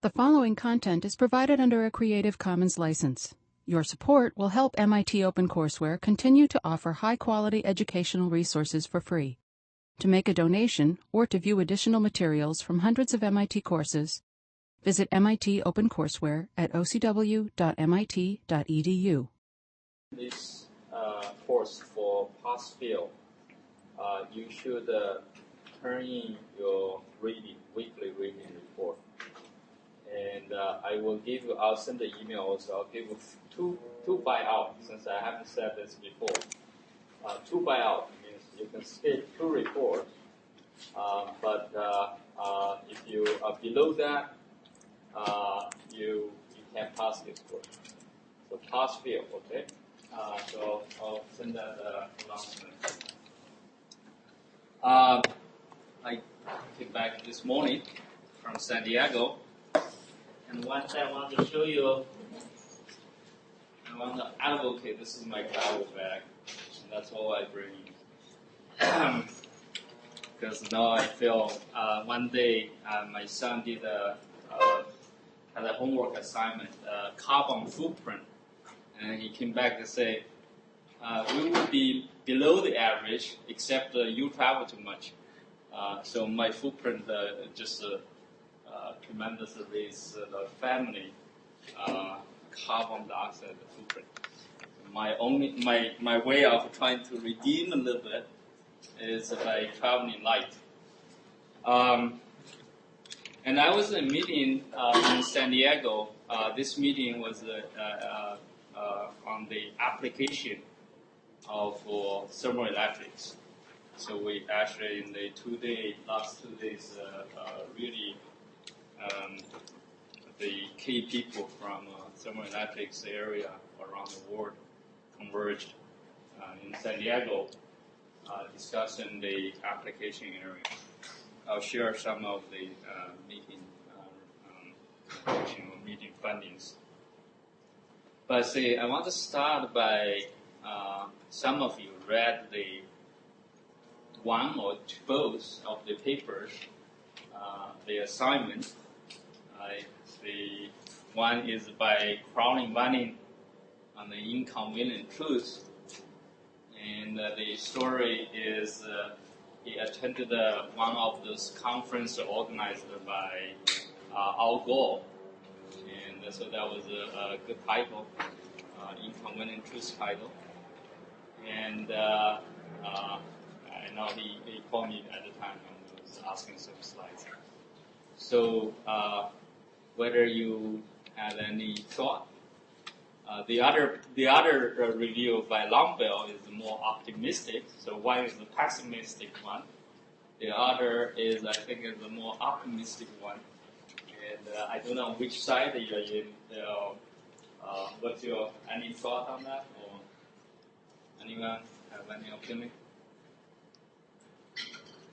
The following content is provided under a Creative Commons license. Your support will help MIT OpenCourseware continue to offer high-quality educational resources for free. To make a donation or to view additional materials from hundreds of MIT courses, visit MIT OpenCourseware at ocw.mit.edu. This course for pass fail, you should turn in your weekly reading report. And I'll send the email also. I'll give you two buyout, since I haven't said this before. Two buyout means you can skip two reports, but if you are below that, you can pass this course. So pass fail, okay? So I'll send that announcement. I came back this morning from San Diego. And one thing I want to show you, I want to advocate, this is my travel bag, and that's all I bring. Because now I feel, one day my son had a homework assignment, carbon footprint, and he came back to say, we will be below the average, except you travel too much. So my footprint just tremendously raise the family carbon dioxide footprint. My way of trying to redeem a little bit is by traveling light. And I was in a meeting in San Diego. This meeting was on the application of thermoelectrics. So we actually in the last 2 days really the key people from thermoelectrics area around the world converged in San Diego discussing the application area. I'll share some of the meeting findings. But I want to start by some of you read the one or both of the papers, the assignment. The one is by Crowley-Wanning on the inconvenient truth, and the story is he attended one of those conferences organized by Al Gore, and so that was a good title, inconvenient truth title, and I know he called me at the time and was asking some slides. So whether you had any thought. The other review by Longbell is more optimistic. So one is the pessimistic one. The other is, I think, is the more optimistic one. And I don't know which side you're in. What's any thought on that? Or anyone have any opinion?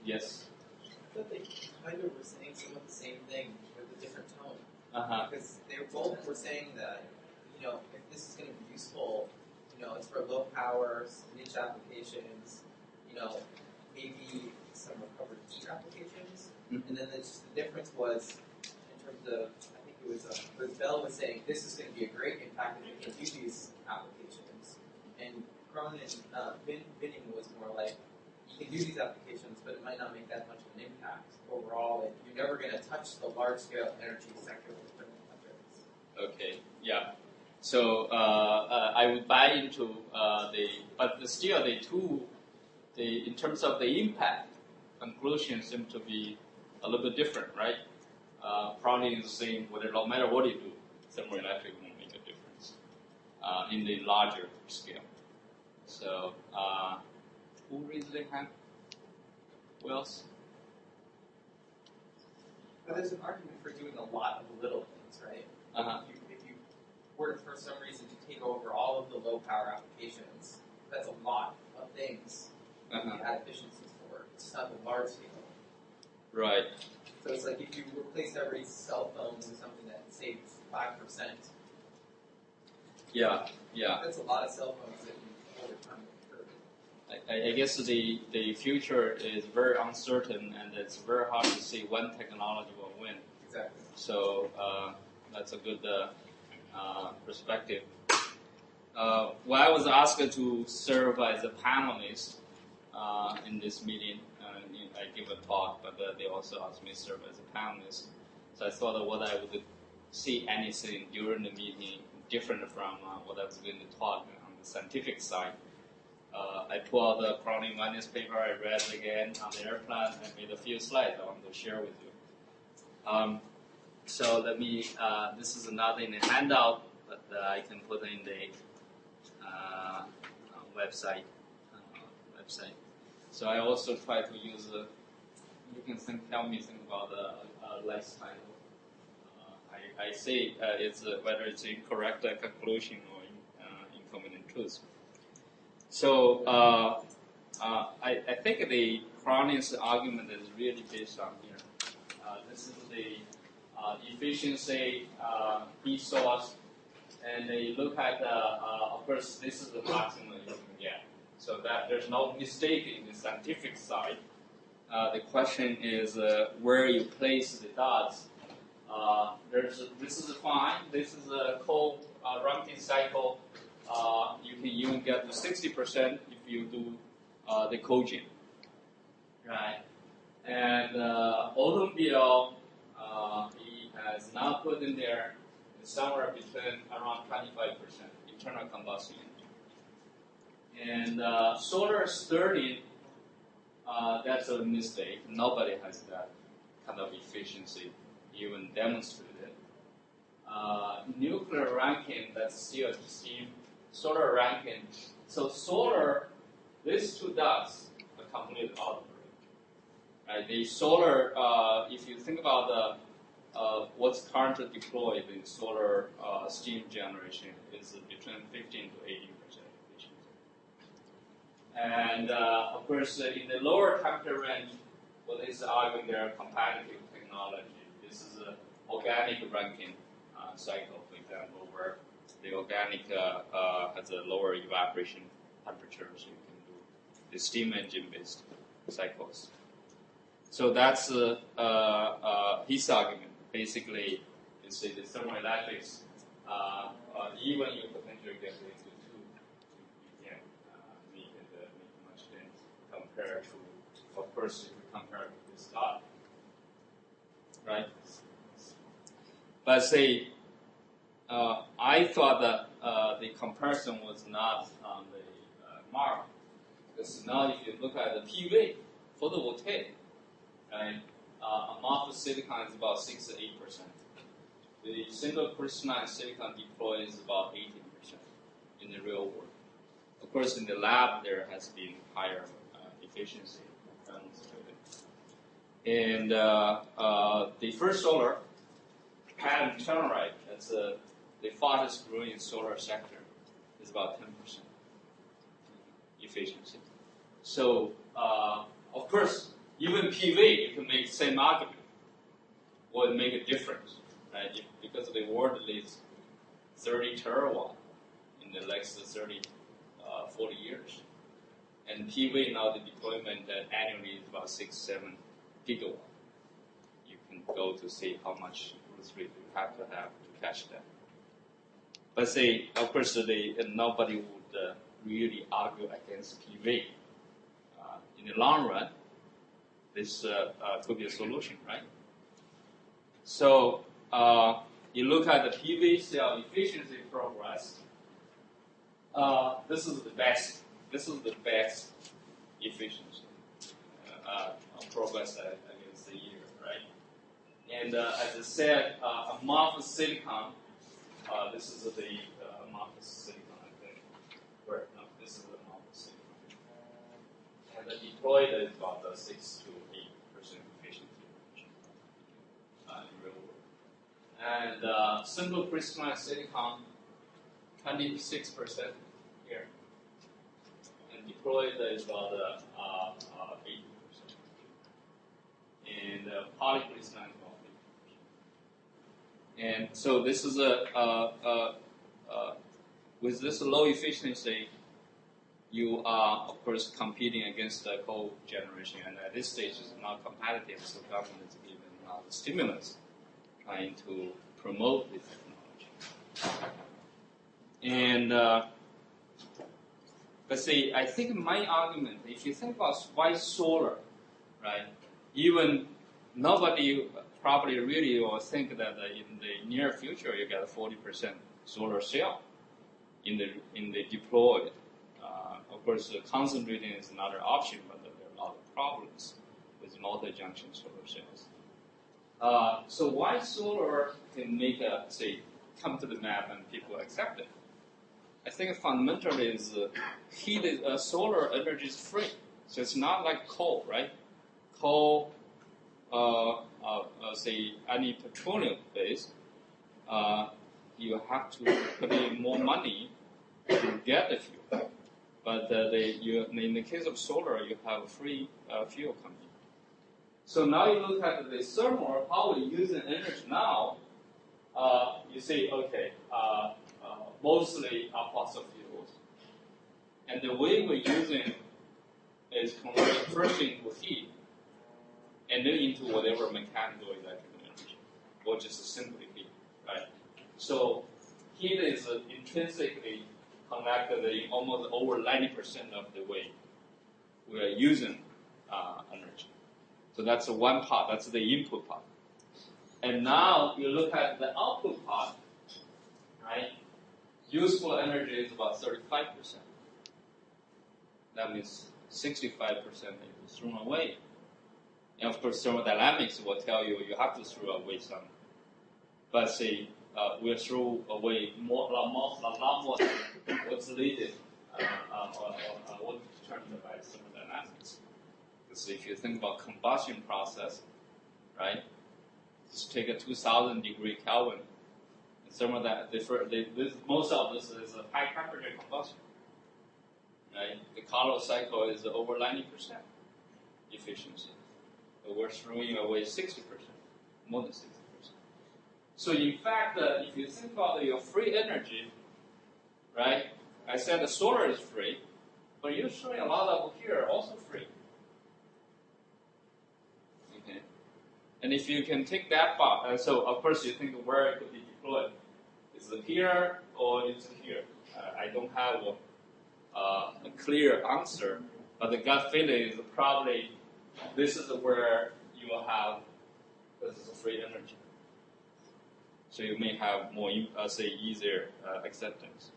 Yes. I thought they kind of were saying some of the same thing with a different tone. Because they both were saying that, if this is going to be useful, it's for low power, niche applications, maybe some recovered heat applications. Mm-hmm. And then the difference was, in terms of, I think it was Bell was saying, this is going to be a great impact if you can do these applications. And Cronin Binning was more like, you can do these applications, but it might not make that much of an impact overall, and you're never going to touch the large-scale energy sector with thermoelectrics. Okay, yeah. So I would buy into but still in terms of the impact, conclusions seem to be a little bit different, right? Probably is saying no matter what you do, thermoelectric won't make a difference in the larger scale. So who raised their hand? Who else? But there's an argument for doing a lot of the little things, right? If you were to, for some reason, to take over all of the low-power applications, that's a lot of things to add efficiencies for. It's not the large scale. Right. So it's like if you replace every cell phone with something that saves 5%. Yeah. That's a lot of cell phones that you overcome. I guess the future is very uncertain, and it's very hard to see when technology will win. Exactly. So that's a good perspective. Well, I was asked to serve as a panelist in this meeting. I give a talk, but they also asked me to serve as a panelist. So I thought that what I would see anything during the meeting different from what I was going to talk on the scientific side. I pulled out the Crowley Minus paper, I read it again on the airplane, and made a few slides I want to share with you. So let me, this is not in the handout, but I can put in the website. So I also try to use, you can help me think about the last title. I say it's whether it's incorrect conclusion or inconvenient truth. So I think the Crowley's argument is really based on here. This is the efficiency heat source, and they look at of course this is the maximum you can get. So that there's no mistake in the scientific side. The question is where you place the dots. This is fine. This is a cold Rankine cycle. You can even get to 60% if you do the cogen, right? And automobile, he has not put in there somewhere between around 25% internal combustion engine. And solar stirring, that's a mistake. Nobody has that kind of efficiency even demonstrated. Nuclear Rankine, that's still steam. Solar Rankine. So solar, these two dots are completely out of it. Right? The solar, if you think about what's currently deployed in solar steam generation, is between 15 to 18% efficiency. And of course, in the lower temperature range, what is arguing their competitive technology. This is an organic Rankine cycle, for example, where the organic has a lower evaporation temperature, so you can do the steam engine-based cycles. So that's his argument. Basically, you say the thermoelectrics, even you potentially get into 2, you can make much sense compared to, of course, if you compare with this dot, right? But say, I thought that the comparison was not on the mark, because now if you look at the PV, photovoltaic, right, amorphous silicon is about 6 to 8%. The single crystalline silicon deployed is about 18% in the real world. Of course, in the lab, there has been higher efficiency demonstrated. And the first solar, pattern telluride, that's the fastest growing solar sector, is about 10% efficiency. So, of course, even PV, you can make the same argument, would make a difference, right? Because the world needs 30 terawatt in the next 30, 40 years. And PV now, the deployment annually is about 6-7 gigawatt. You can go to see how much growth rate you have to catch that. But say, of course, nobody would really argue against PV. In the long run, this could be a solution, right? So you look at the PV cell efficiency progress. This is the best. This is the best efficiency progress against the year, right? And as I said, amorphous silicon. This is the amorphous silicon, I think. Where no, this is the amorphous silicon. And the deployed is about 6 to 8% efficiency in real world. And simple crystalline silicon, 26% here. And deployed is about 80%. And polycrystalline is about 50%. And so this is with this low efficiency, you are, of course, competing against the coal generation. And at this stage, it's not competitive, so government is giving the stimulus trying to promote this technology. And but see, I think my argument, if you think about why solar, right? Even nobody probably really will think that in the near future you get a 40% solar cell in the deployed. Of course, concentrating is another option, but there are a lot of problems with multi-junction solar cells. So why solar can make come to the map and people accept it? I think fundamentally is solar energy is free, so it's not like coal, right? Coal, any petroleum base, you have to put in more money to get the fuel. But in the case of solar, you have free fuel coming in. So now you look at the thermal, how we're using energy now. You see, okay, mostly are fossil fuels, and the way we're using is converting first into heat, and then into whatever mechanical electrical energy, or just simply heat, right? So heat is intrinsically connected in almost over 90% of the way we are using energy. So that's one part, that's the input part. And now you look at the output part, right? Useful energy is about 35%. That means 65% is thrown away. And of course, thermodynamics will tell you you have to throw away some. But say we'll throw away a lot more than what's needed or determined by thermodynamics. Because if you think about combustion process, right? Just take a 2,000 degree Kelvin. Most of this is a high temperature combustion. Right? The Carnot cycle is over 90% efficiency. But we're throwing away 60%, more than 60%. So in fact, if you think about your free energy, right? I said the solar is free, but you're showing a lot of here also free. Okay. And if you can take that part, so of course you think where it could be deployed. Is it here or is it here? I don't have a clear answer, but the gut feeling is probably this is where you will have, this is a free energy. So you may have more, easier acceptance.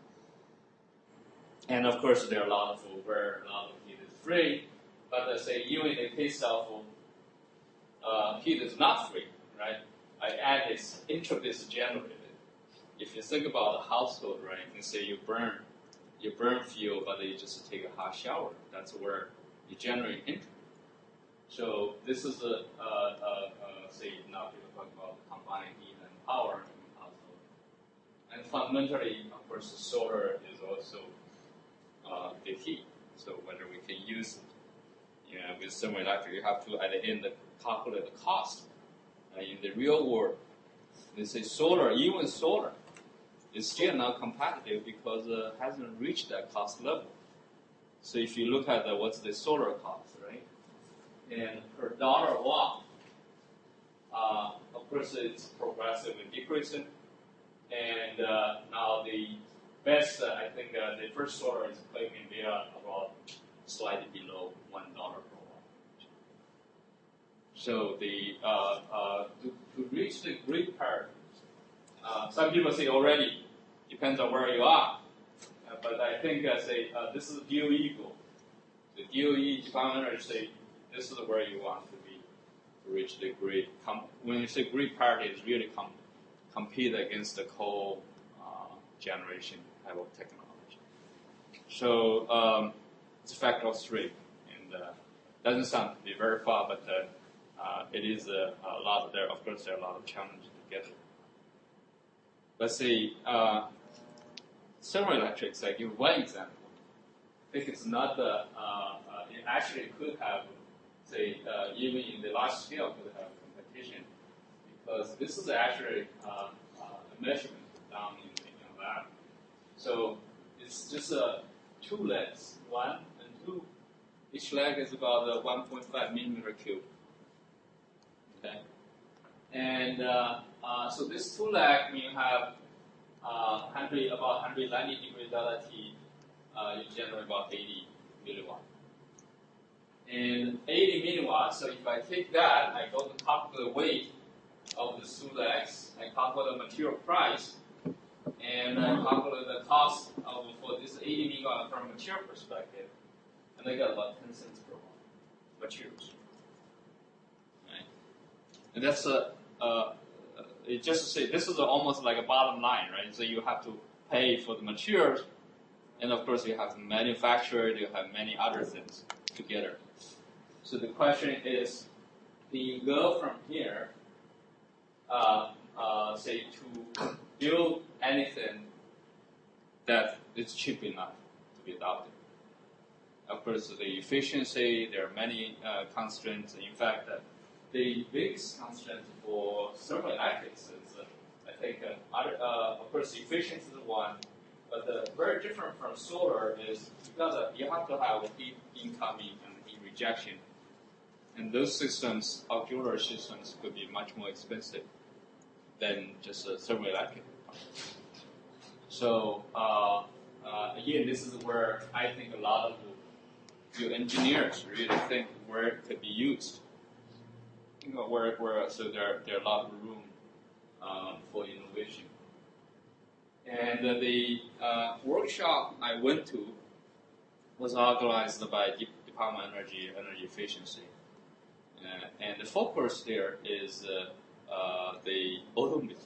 And of course, there are a lot of where a lot of heat is free, but even in the case of heat is not free, right? I add this entropy is generated. If you think about the household, right, you can say you burn fuel, but you just take a hot shower. That's where you generate entropy. So this is now people talk about combining heat and power in the household. And fundamentally, of course, the solar is also the heat. So whether we can use it, with thermoelectric, you have to at the end calculate the cost. In the real world, they say even solar, is still not competitive because it hasn't reached that cost level. So if you look at what's the solar cost, right? And per dollar watt, of course it's progressively decreasing. And now the best, I think the first solar is claiming they are about slightly below $1 per watt. So to reach the grid parity, some people say already depends on where you are, but I think this is DOE goal. The DOE Department of Energy say this is where you want to be to reach the grid. When you say grid parity, it's really compete against the coal generation type of technology. So it's a factor of 3, and doesn't sound to be very far, but it is a lot there. Of course, there are a lot of challenges to get it. Let's see, thermoelectrics, I give one example. I think it's not it actually could have, even in the large scale, could have competition, because this is actually a measurement done in the lab. So it's just 2 legs, 1 and 2. Each leg is about 1.5 millimeter cube. Okay, And so this two leg, when you have about 190 degree delta T, you generate about 80 milliwatt. And 80 milliwatts, so if I take that, I go to calculate the weight of the two legs, I calculate the material price, and I calculate the cost for this 80 milliwatt from a material perspective, and I got about 10 cents per watt materials. Right? And that's it just to say this is almost like a bottom line, right? So you have to pay for the materials, and of course you have to manufacture it, you have many other things together. So the question is, do you go from here, say, to build anything that is cheap enough to be adopted? Of course, the efficiency, there are many constraints. In fact, the biggest constraint for thermoelectrics is, I think, of course, efficiency is one, but very different from solar is because you have to have heat incoming and heat rejection. And those systems, auxiliary systems, could be much more expensive than just a thermoelectric. So, again, this is where I think a lot of your engineers really think where it could be used. You know, so there are a lot of room for innovation. And the workshop I went to was organized by Department of Energy Efficiency. And the focus there is the automobile,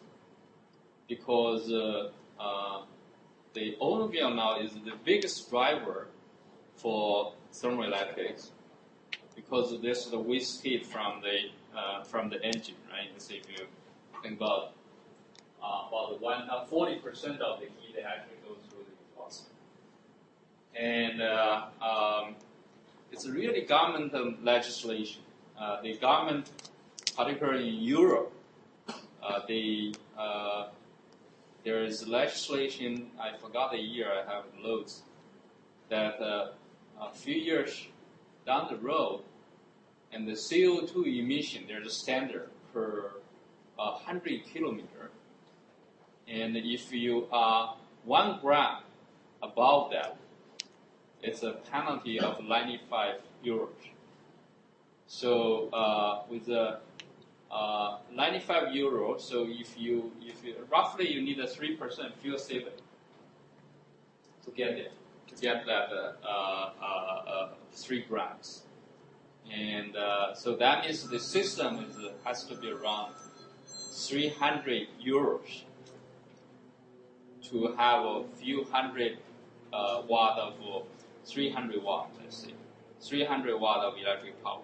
because the automobile now is the biggest driver for thermoelectrics, because there's the waste heat from the engine, right? So if you think about 40% of the heat actually goes through the exhaust. And it's really government legislation. The government, particularly in Europe, there is legislation, I forgot the year, I have loads, that a few years down the road, and the CO2 emission, there's a standard per 100 kilometer. And if you are 1 gram above that, it's a penalty of 95 euros. So with the 95 euros, so if you roughly you need a 3% fuel saving to get that 3 grams, and so that means the system has to be around 300 euros to have a few hundred watt of 300 watt, let's say 300 watt of electric power.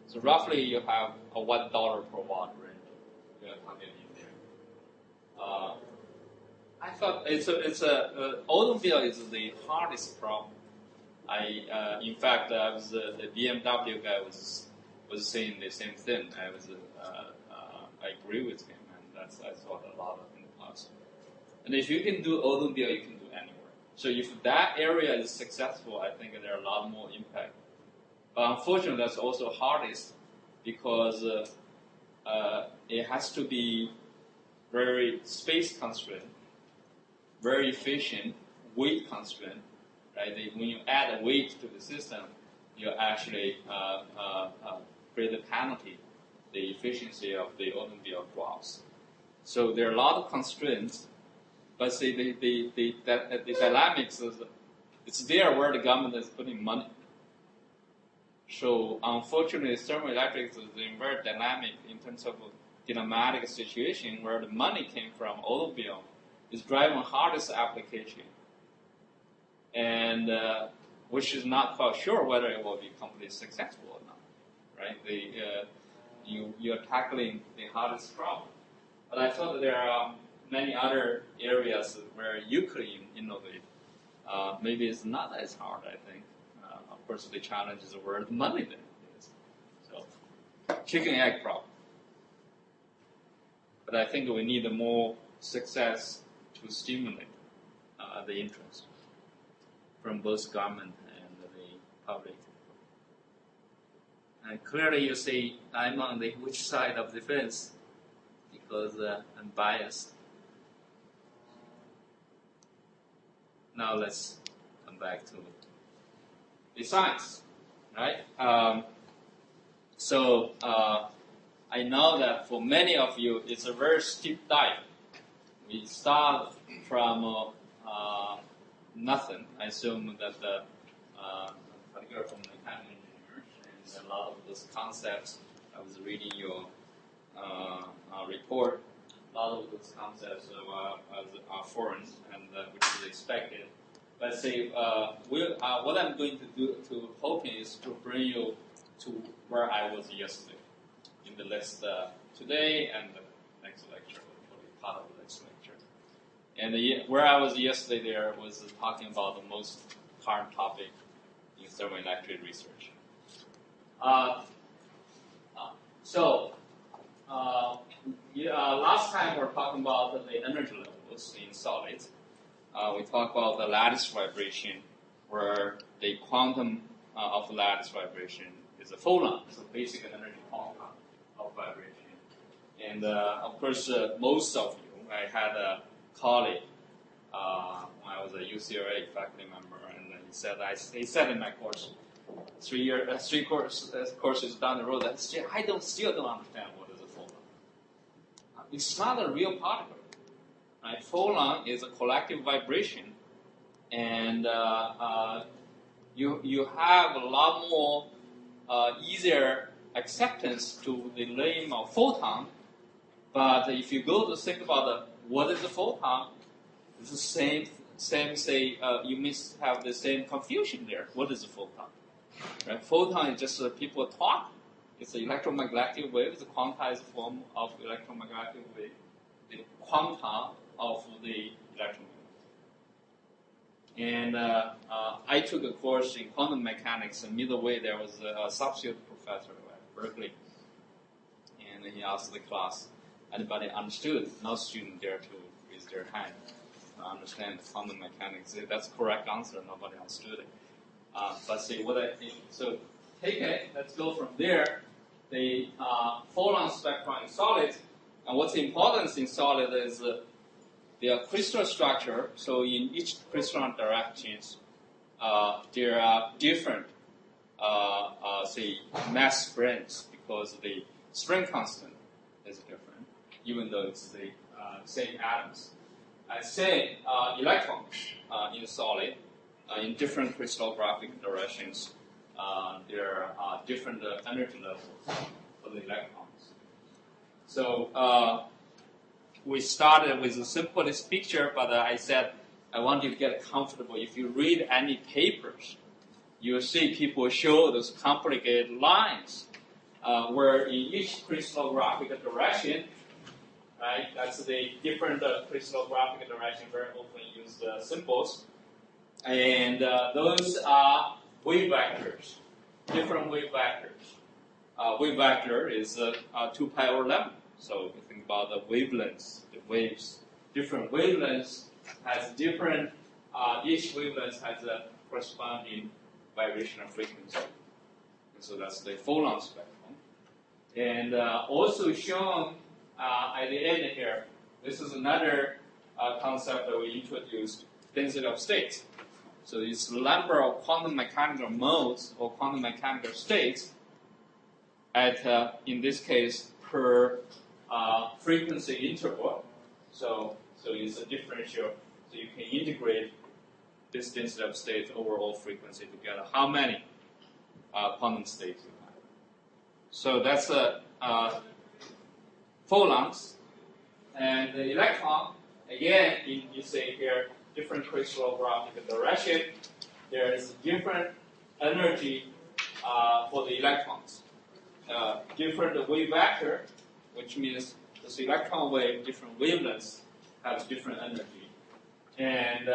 So roughly you have a $1 per watt range you are coming in there. I thought automobile is the hardest problem. In fact, I was the BMW guy was saying the same thing. I agree with him, and I thought a lot in the past. And if you can do automobile, you can do anywhere. So if that area is successful, I think there are a lot more impact. But unfortunately, that's also hardest because it has to be very space constrained, very efficient, weight constraint. Right? When you add a weight to the system, you actually create a penalty. The efficiency of the automobile drops. So there are a lot of constraints, but see the dynamics is it's there where the government is putting money. So unfortunately, thermoelectrics is very dynamic in terms of dynamic situation where the money came from automobile is driving hardest application, and which is not quite sure whether it will be completely successful or not. Right? You're tackling the hardest problem. But I thought that there are many other areas where you could innovate. Maybe it's not as hard, I think. Of course, the challenge is where the money then is. So, chicken egg problem. But I think we need more success to stimulate the interest from both government and the public. And clearly you see I'm on which side of the fence. because I'm biased. Now let's come back to the science, right? I know that for many of you, it's a very steep dive. We start from nothing. I assume that particularly from mechanical engineers, and a lot of those concepts, I was reading your report, a lot of those concepts are foreign, and which is expected. But say, what I'm going to do, hoping is to bring you to where I was yesterday, in the list today and the next lecture, hopefully part of the next lecture. And where I was yesterday there was talking about the most current topic in thermoelectric research. Last time we were talking about the energy levels in solids. We talked about the lattice vibration, where the quantum of lattice vibration is a phonon, so basic energy quantum of vibration. And of course, most of you, I had a colleague when I was a UCLA faculty member, and he said in my course, three courses down the road, that I still don't understand what is a phonon. It's not a real particle. Right? Phonon is a collective vibration, and you have a lot more easier acceptance to the name of photon. But if you go to think about what is a photon, it's the same. You may have the same confusion there. What is a photon? Right? Photon is just people talk. It's an electromagnetic wave. It's a quantized form of electromagnetic wave. The quantum of the electromagnetic. And I took a course in quantum mechanics, and midway there was a substitute professor at Berkeley, and he asked the class, anybody understood? No student dared to raise their hand to understand quantum mechanics. That's the correct answer. Nobody understood it. But see what I think. So take it. Let's go from there. The Phonon spectrum in solids, and what's important in solid is their crystal structure. So in each crystalline directions, there are different, say, mass springs, because the spring constant is different, even though it's the same atoms. And same electrons in solid, in different crystallographic directions, there are different energy levels for the electrons. So we started with the simplest picture, but I said I want you to get comfortable. If you read any papers, you'll see people show those complicated lines where in each crystallographic direction, right, that's the different crystallographic direction, very often use the symbols. And those are wave vectors, different wave vectors. Wave vector is 2 pi over 11. So if you think about the wavelengths, the waves, different wavelengths has different, each wavelength has a corresponding vibrational frequency. And so that's the Phonon spectrum. And also shown at the end here, this is another concept that we introduced, density of states. So it's the number of quantum mechanical modes or quantum mechanical states at, in this case, per frequency interval. So it's a differential. So you can integrate this density of states over all frequency together. How many quantum states you have? So that's phonons. And the electron, again, you see here, different crystallographic direction. There is different energy for the electrons. Different wave vector, which means this electron wave, different wavelengths, have different energy. And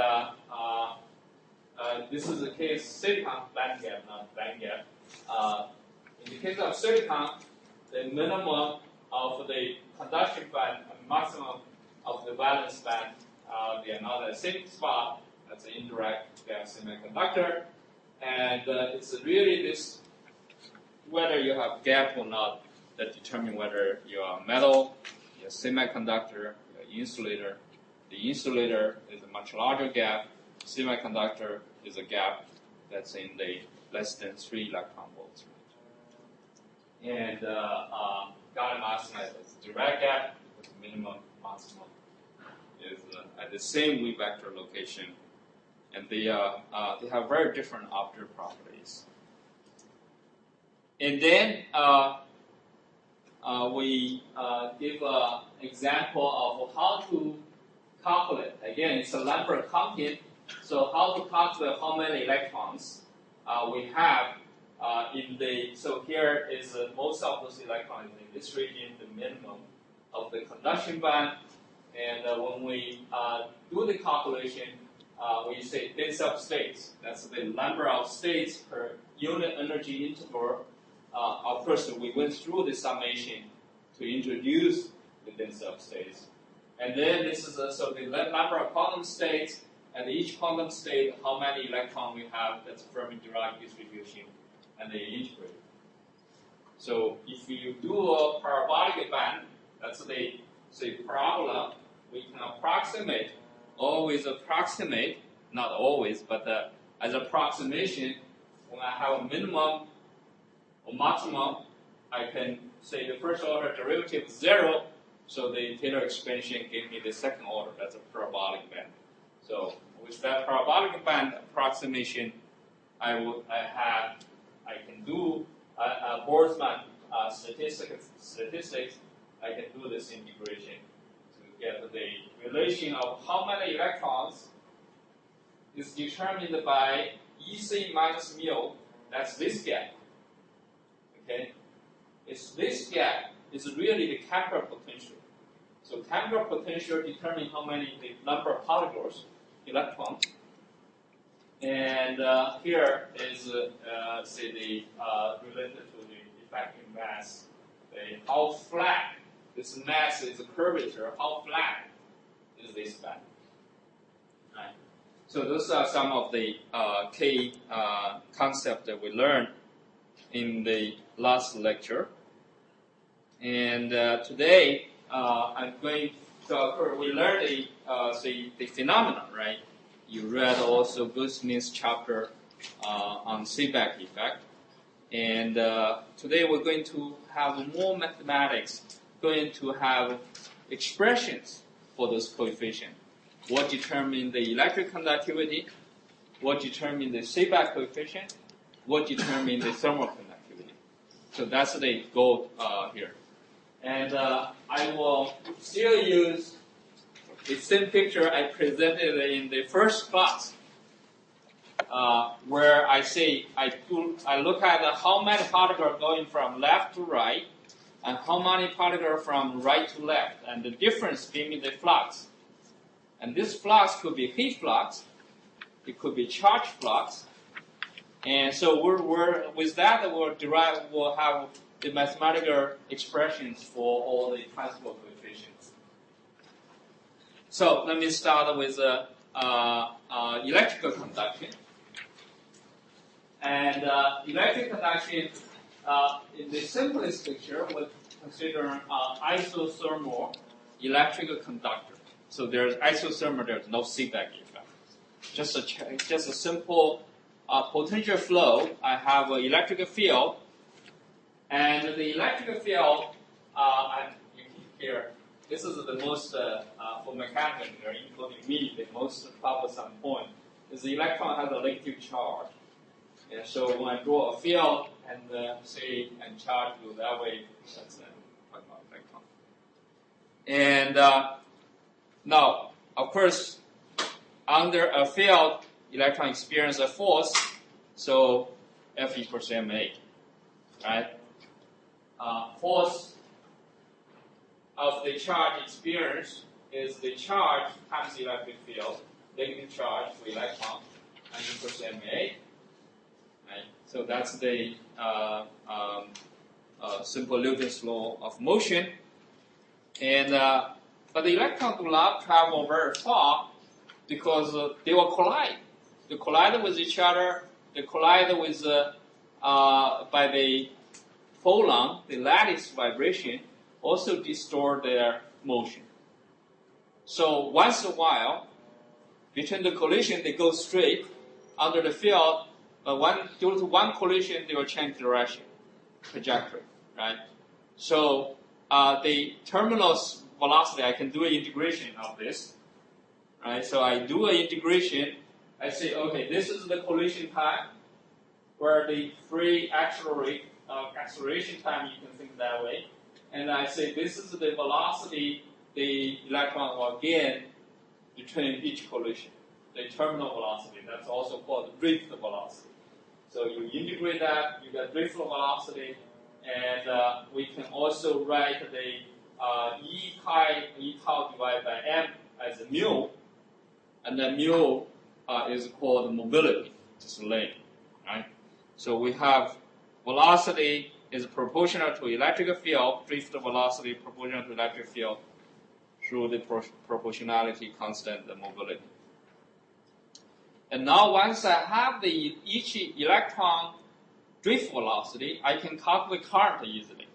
this is the case silicon band gap, not band gap. In the case of silicon, the minimum of the conduction band and maximum of the valence band, they are not at the same spot. That's an indirect gap semiconductor. And it's really this, whether you have gap or not, that determine whether you are metal, you semiconductor, insulator. The insulator is a much larger gap. Semiconductor is a gap that's in the less than 3 electron volts. Right? And gallium arsenide is direct gap with minimum maximum is at the same wave vector location, and they have very different optical properties. And then we give an example of how to calculate. Again, it's a Lambert content. So how to calculate how many electrons we have in the. So here is most of those electrons in this region, the minimum of the conduction band. And when we do the calculation, we say density of states. That's the number of states per unit energy interval. Of course, we went through the summation to introduce the density of states. And then this is so the number of quantum states, and each quantum state, how many electrons we have, that's Fermi-Dirac distribution, and they integrate. So if you do a parabolic band, that's the say parabola, we can approximate, always approximate, not always, but as approximation, when I have a minimum or maximum, I can say the first order derivative is 0, so the Taylor expansion gave me the second order, that's a parabolic band. So with that parabolic band approximation, I can do Boltzmann statistics. I can do this integration to get the relation of how many electrons is determined by EC minus mu. That's this gap. Okay, it's this gap is really the chemical potential. So chemical potential determines how many the number of particles, electrons. And here is say the related to the effective mass. How flat this mass is a curvature. How flat is this band? Right. So those are some of the key concepts that we learned in the last lecture. And today I'm going to we learned the phenomenon, right? You read also Guzman's chapter on Seebeck effect. And today we're going to have more mathematics, going to have expressions for those coefficients. What determine the electric conductivity? What determine the Seebeck coefficient? What determine the thermal conductivity? So that's the goal here. And I will still use the same picture I presented in the first class, where I say I look at how many particles are going from left to right, and how many particles from right to left, and the difference give me the flux. And this flux could be heat flux, it could be charge flux, and so with that we'll have the mathematical expressions for all the transport coefficients. So let me start with electrical conduction. And electric conduction, in the simplest picture, we consider isothermal electrical conductor. So there's isothermal, there's no Seebeck effect. Just a simple potential flow. I have an electrical field, and the electrical field, you keep here. This is the most, for mechanical engineering, including me, the most troublesome point is the electron has a negative charge. And so when I draw a field and charge go that way, that's talking about electron. And now, of course, under a field, electron experience a force, so F equals ma, right? Force of the charge experience is the charge times the electric field, negative charge for electron, and equals ma. Right? So that's the simple Newton's law of motion. And but the electron do not travel very far because they will collide. They collide with each other. They collide with by the phonon, the lattice vibration, also distort their motion. So once in a while, between the collision, they go straight. Under the field, due to one collision, they will change direction, trajectory, right? So the terminal velocity, I can do an integration of this, right? So I do an integration. I say, okay, this is the collision time, where the free acceleration time, you can think that way. And I say this is the velocity the electron will gain between each collision, the terminal velocity. That's also called the drift velocity. So you integrate that, you get drift velocity, and we can also write the E tau divided by m as a mu, and then mu is called mobility, just length, right? So we have velocity is proportional to electric field, drift velocity proportional to electric field through the proportionality constant, the mobility. And now once I have each electron drift velocity, I can calculate current easily.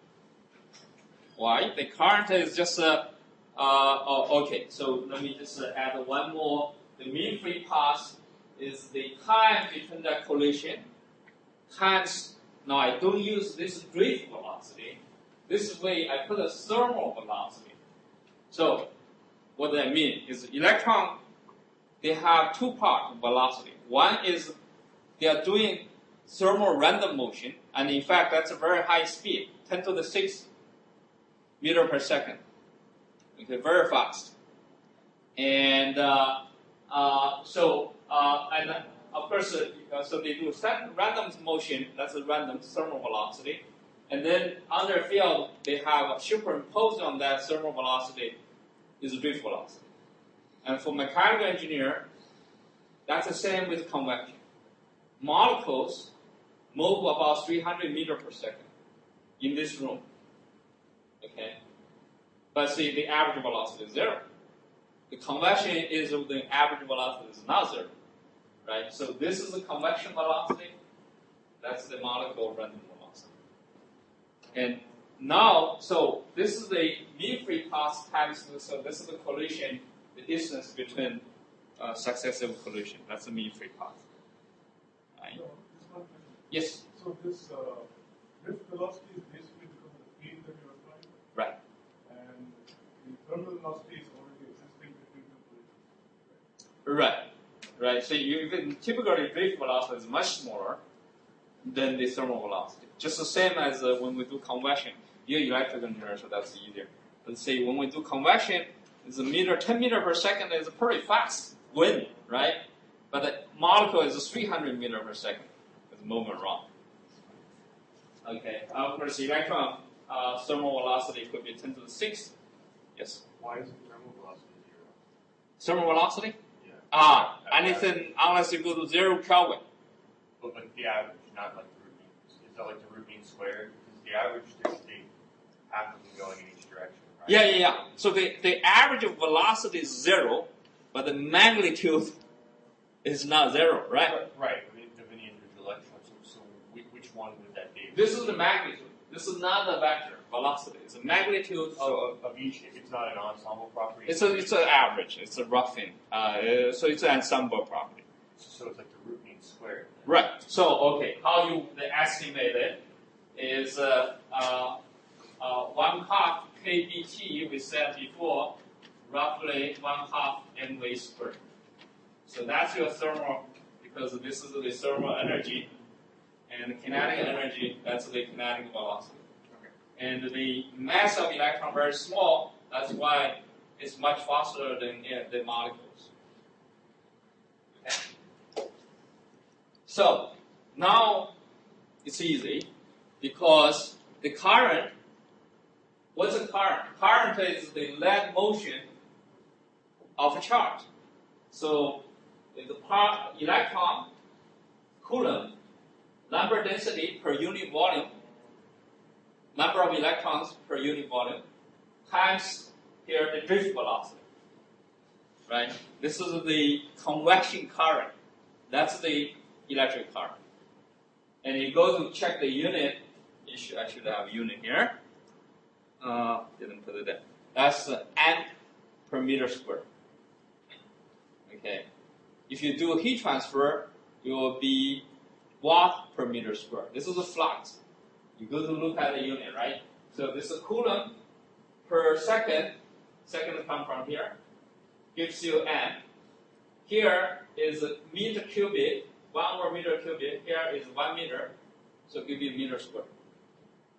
Why? The current is just okay. So let me just add one more. The mean free path is the time between the collision times. Now I don't use this drift velocity. This way I put a thermal velocity. So what that means is electron, they have two parts of velocity. One is they are doing thermal random motion, and in fact that's a very high speed, 10 to the 6 meter per second. Okay, very fast. And of course, so they do random motion, that's a random thermal velocity. And then under field, they have superimposed on that thermal velocity is a drift velocity. And for mechanical engineer, that's the same with convection. Molecules move about 300 meters per second in this room. Okay? But see, the average velocity is 0. The convection is the average velocity is not 0. Right? So this is the convection velocity. That's the molecule random velocity. And now, so this is the mean free path times, so this is the collision, the distance between successive collision. That's the mean free path. Right? So, this one question. Yes? So this drift velocity is basically because of the field that you're applying? Right. And the thermal velocity is already existing between two collisions? Right. Right. So typically drift velocity is much smaller than the thermal velocity. Just the same as when we do convection. You're electrical engineer, so that's easier. Let's say when we do convection, it's 10 meters per second is pretty fast wind, right? But the molecule is 300 meters per second. It's moving around. Okay. Of course, electron thermal velocity could be 10 to the 6. Yes. Why is thermal velocity 0? Thermal velocity? Anything unless you go to 0 Kelvin. But like the average, not like the root mean. Is that like the root mean squared? Because the average there's half of them going in each direction, right? Yeah. So the average of velocity is 0, but the magnitude is not 0, right? Right. Of any individual electron. So which one would that be? This is the magnitude. This is not the vector velocity. It's the magnitude of each. It's not an ensemble property. It's an average. It's a roughing. So it's an ensemble property. So it's like the root mean squared. Right. So okay, how you estimate it is 1/2 kBt. We said before, roughly 1/2 mv squared. So that's your thermal, because this is the thermal energy, and the kinetic energy, that's the kinetic velocity. And the mass of electron very small, that's why it's much faster than the molecules. Okay. So now it's easy because the current, what's the current? Current is the lead motion of a charge. So if the electron, Coulomb, number density per unit volume, number of electrons per unit volume, times here the drift velocity. Right? This is the convection current. That's the electric current. And you go to check the unit, I should have a unit here. Didn't put it there. That's the amp per meter square. Okay. If you do a heat transfer, it will be watt per meter square. This is a flux. You go to look at the unit, right? So this is coulomb per second. Second come from here. Gives you amp. Here is a meter cubic. 1 over meter cubic. Here is 1 meter. So give you meter square.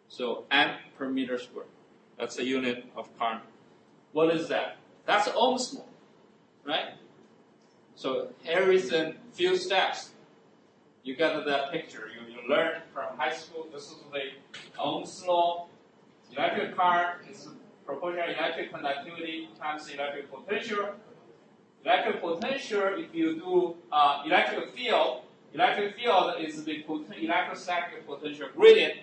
So amp per meter square. That's a unit of current. What is that? That's Ohm's law, right? So here is a few steps. You got that picture. You learned from high school. This is the Ohm's law. Electric current is proportional electric conductivity times electric potential. Electric potential, if you do electric field is the electrostatic potential gradient.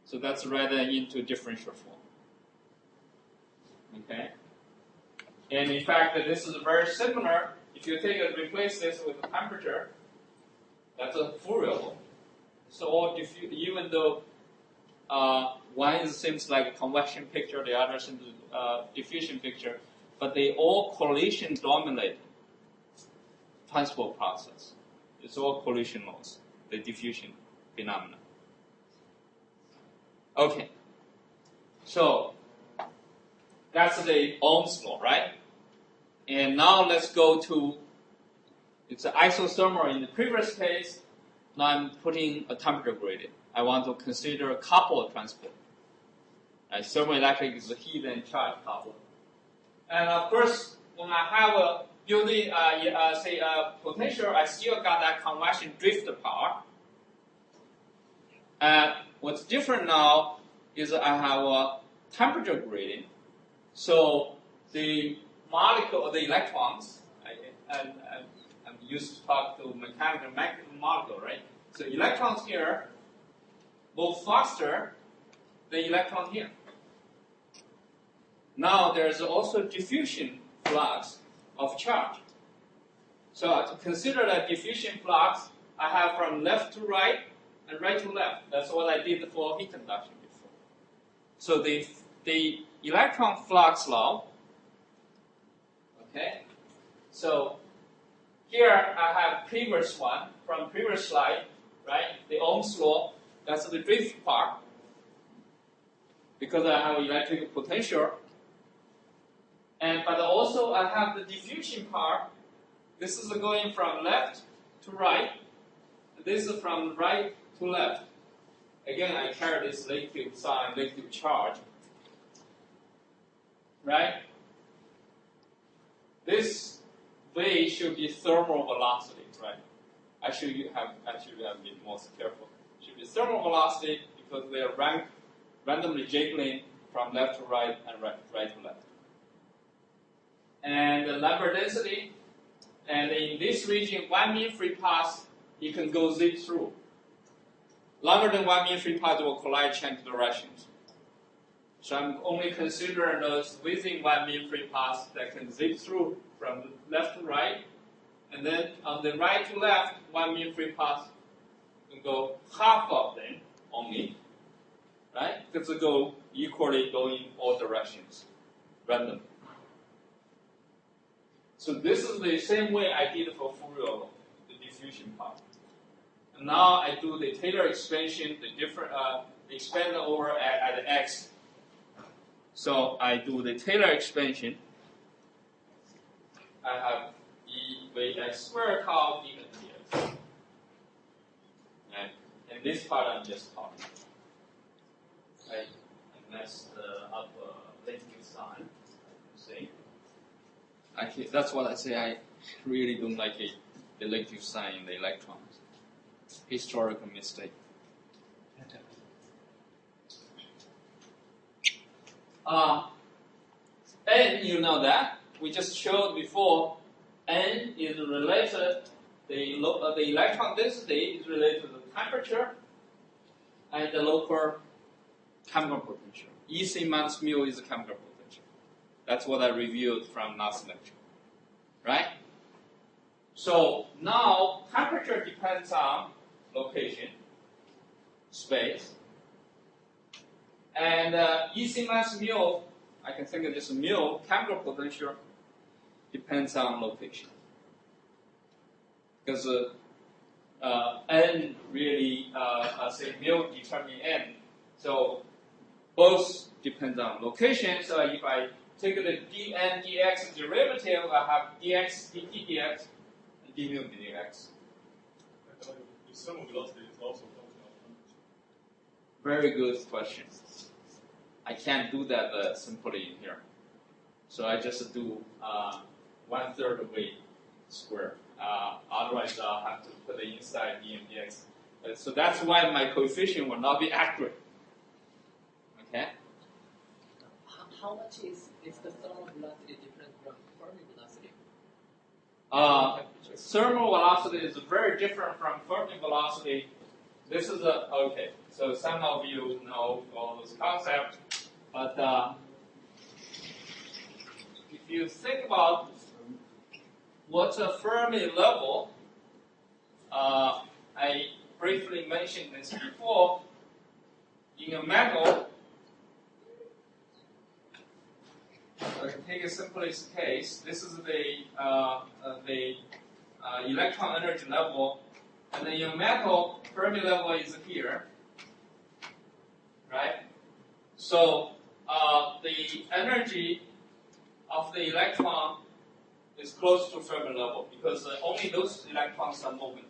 So that's read into differential form. Okay? And in fact, this is very similar. If you replace this with temperature, that's a Fourier law. So all even though one seems like a convection picture, the other seems diffusion picture, but they all collision dominate transport process. It's all collision laws, the diffusion phenomena. Okay, so that's the Ohm's law, right? And now let's go to, it's isothermal in the previous case. Now I'm putting a temperature gradient. I want to consider a coupled transport. Thermoelectric is a heat and charge coupled. And of course, when I have a building, potential, I still got that convection drift power. What's different now is I have a temperature gradient. So the molecule, the electrons, I'm used to talk to mechanical molecule, right? So electrons here move faster than electron here. Now there's also diffusion flux of charge. So to consider that diffusion flux, I have from left to right and right to left. That's what I did for heat conduction before. So the electron flux law, okay? So here I have previous one from previous slide, right? The Ohm's law, that's the drift part. Because I have electric potential. But also I have the diffusion part. This is going from left to right. This is from right to left. Again, I carry this negative sign, negative charge. Right? This way should be thermal velocity, right? I should have been more careful. It should be thermal velocity because they are randomly jiggling from left to right and right to left. And the Lambert density, and in this region, 1 mean free path, you can go zip through. Longer than 1 mean free path will collide Chen directions. So I'm only considering those within 1 mean free path that can zip through from left to right. And then on the right to left, 1 mean free path can go half of them only. Right? Because they go equally going all directions, random. So this is the same way I did for Fourier law, the diffusion part. And now I do the Taylor expansion, the different expand over at x. So I do the Taylor expansion. I have e with x squared tau d dx. And this part I'm just talking. I messed up negative sign. See? That's what I say. I really don't like the negative sign in the electrons. Historical mistake. N, you know that. We just showed before. N is related. The electron density is related to the temperature and the local chemical potential. EC minus mu is the chemical potential. That's what I reviewed from last lecture. Right? So now temperature depends on location, space, And EC minus mu, I can think of this mu, chemical potential, depends on location. Because N really, say mu determine N. So both depend on location. So if I take the dN dx derivative, I have dx dt dx and d mu dx. The sum of velocity is also functional. Very good question. I can't do that simply in here. So I just do 1/3 weight square. Otherwise, I'll have to put it inside dN dx. So that's why my coefficient will not be accurate. Okay? How much is the thermal velocity different from Fermi velocity? Thermal velocity is very different from Fermi velocity. This is okay. So some of you know all those concepts, but if you think about what's a Fermi level, I briefly mentioned this before. In a metal, take a simplest case. This is the electron energy level, and in a metal, Fermi level is here, right? So the energy of the electron is close to Fermi level because only those electrons are moving.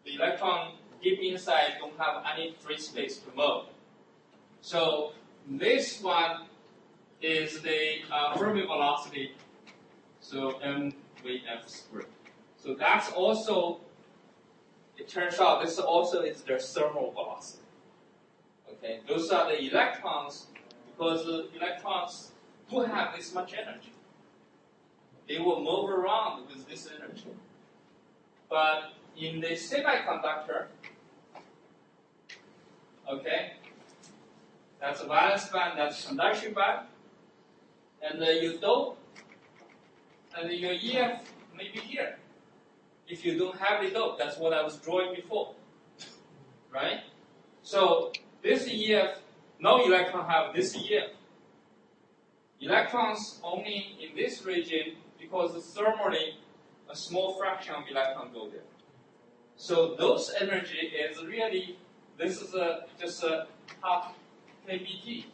The electron deep inside don't have any free space to move. So this one is the Fermi velocity, so mvf squared. So that's also, it turns out this also is their thermal velocity. Okay, those are the electrons, because the electrons do have this much energy. They will move around with this energy. But in the semiconductor, okay, that's a valence band, that's conduction band, and you dope, and your EF may be here. If you don't have the dope, that's what I was drawing before, right? So this EF, no electron have this EF. Electrons only in this region because thermally a small fraction of electron go there. So those energy is really, this is just a half kBt.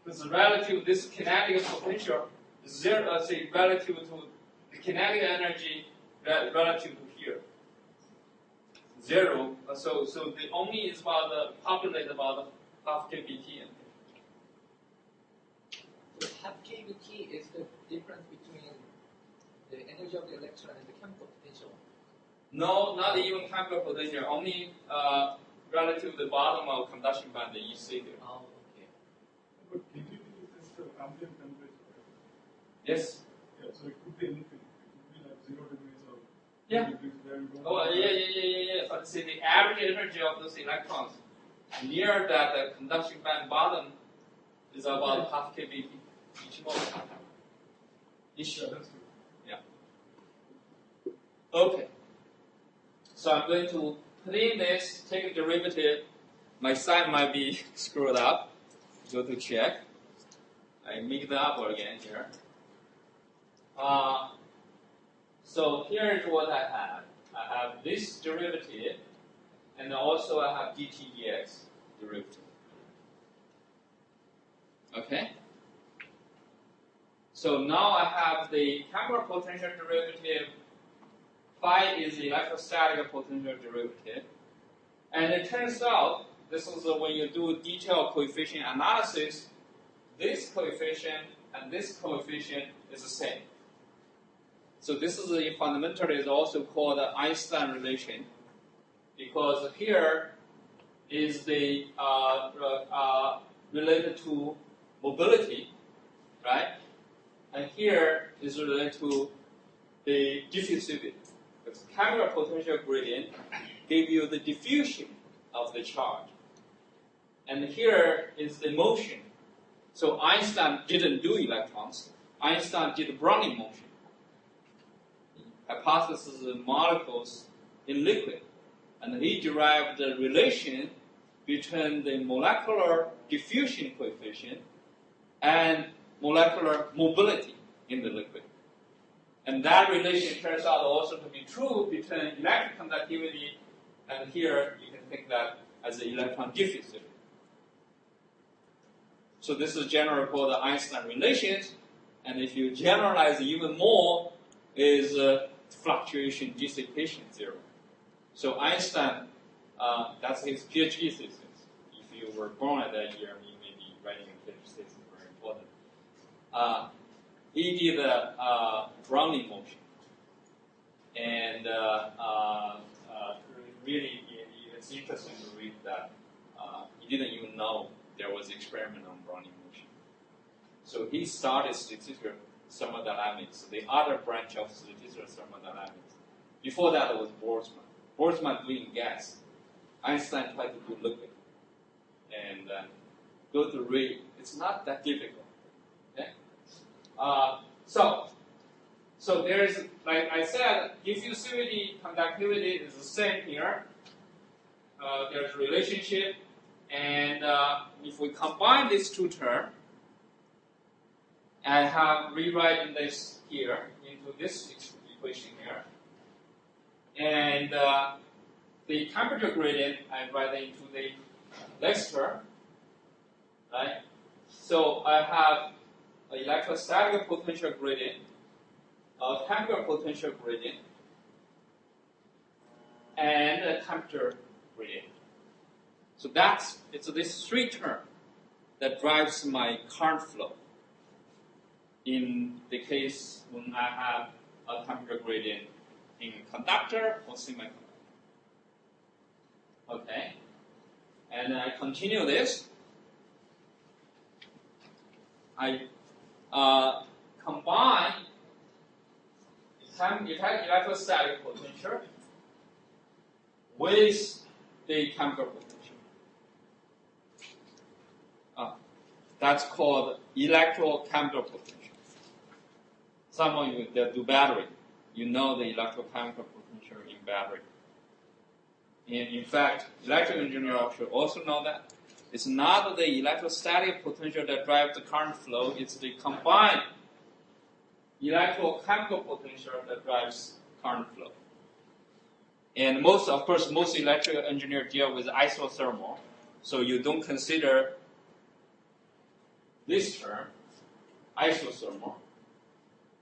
Because relative, this kinetic potential is zero, say relative to the kinetic energy relative to here. Zero. So the only is about populate about half kBt. So half kBt is the difference between the energy of the electron and the chemical potential. No, not even chemical potential. Only relative to the bottom of conduction band that you see here. Oh, okay. But KGP is the ambient temperature, right? Yes. Yeah, so it could be anything. It could be like 0 degrees or Yeah. degrees where you don't Oh, yeah. But see, the average energy of those electrons near that conduction band bottom is about half kBt each mole. Each. Yeah, that's true. Yeah. Okay. So I'm going to put in this, take a derivative. My sign might be screwed up. Go to check. I make it up again here. So here is what I have. I have this derivative, and also I have dt dx derivative. Okay? So now I have the chemical potential derivative. Phi is the electrostatic potential derivative. And it turns out, this is when you do detailed coefficient analysis, this coefficient and this coefficient is the same. So this is fundamentally is also called the Einstein relation, because here is the related to mobility, right? And here is related to the diffusivity. The chemical potential gradient give you the diffusion of the charge. And here is the motion. So Einstein didn't do electrons. Einstein did Brownian motion. Hypothesis of molecules in liquid. And he derived the relation between the molecular diffusion coefficient and molecular mobility in the liquid. And that relation turns out also to be true between electric conductivity, and here you can think that as the electron diffusivity. So this is generally called the Einstein relations, and if you generalize even more, is fluctuation dissipation theorem. So Einstein, that's his PhD thesis. If you were born at that year, you may be writing a PhD thesis, very important. He did Brownian motion, and really, it's interesting to read that he didn't even know there was experiment on Brownian motion. So he started statistical thermodynamics, the other branch of statistical thermodynamics. Before that, it was Boltzmann. Boltzmann doing gas. Einstein tried to do liquid. And go to read. It's not that difficult. Okay? So there is, like I said, diffusivity, conductivity is the same here. There's a relationship. And if we combine these two terms, I have rewritten this here into this equation here. And the temperature gradient, I write it into the next term. Right? So I have an electrostatic potential gradient, a temperature potential gradient, and a temperature gradient. So it's this three term that drives my current flow. In the case when I have a temperature gradient in conductor or semiconductor. Okay, and I continue this. I combine electrostatic potential with the temperature potential. That's called electrochemical potential. Some of you that do battery, you know the electrochemical potential in battery. And in fact, electrical engineers should also know that. It's not the electrostatic potential that drives the current flow, it's the combined electrochemical potential that drives current flow. And most electrical engineers deal with isothermal, so you don't consider this term, isothermal,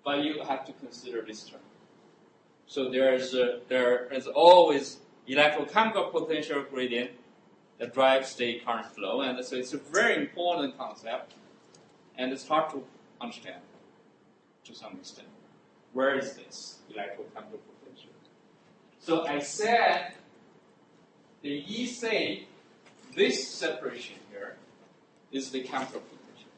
but you have to consider this term. So there is always electrochemical potential gradient that drives the current flow, and so it's a very important concept, and it's hard to understand to some extent. Where is this electrochemical potential? So I said the EC, this separation here, is the chemical potential.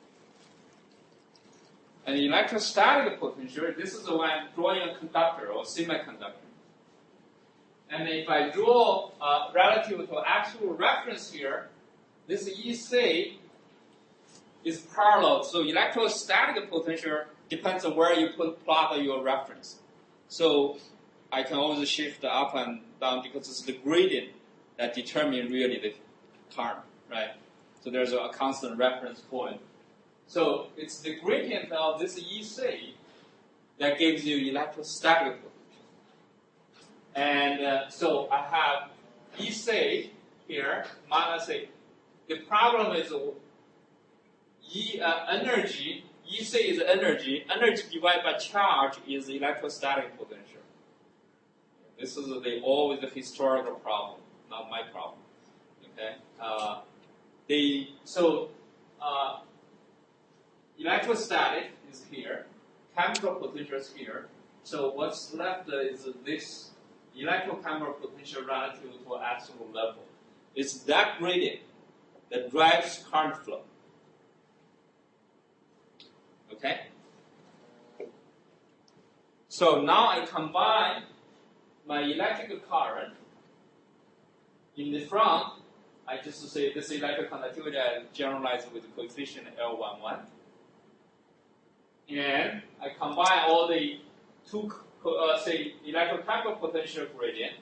And electrostatic potential, this is when I'm drawing a conductor or semiconductor. And if I draw relative to actual reference here, this EC is parallel. So electrostatic potential depends on where you plot your reference. So I can always shift up and down because it's the gradient that determines really the current, right? So there's a constant reference point. So it's the gradient of this EC that gives you electrostatic potential. And so I have EC here minus A. The problem is energy. EC is energy. Energy divided by charge is electrostatic potential. This is always the historical problem, not my problem. Okay. Electrostatic is here. Chemical potential is here. So what's left is this electrochemical potential relative to absolute level. It's that gradient that drives current flow. Okay? So now I combine my electrical current. In the front, I just say this electric conductivity I generalize with the coefficient L11. And I combine all the two, electrochemical potential gradient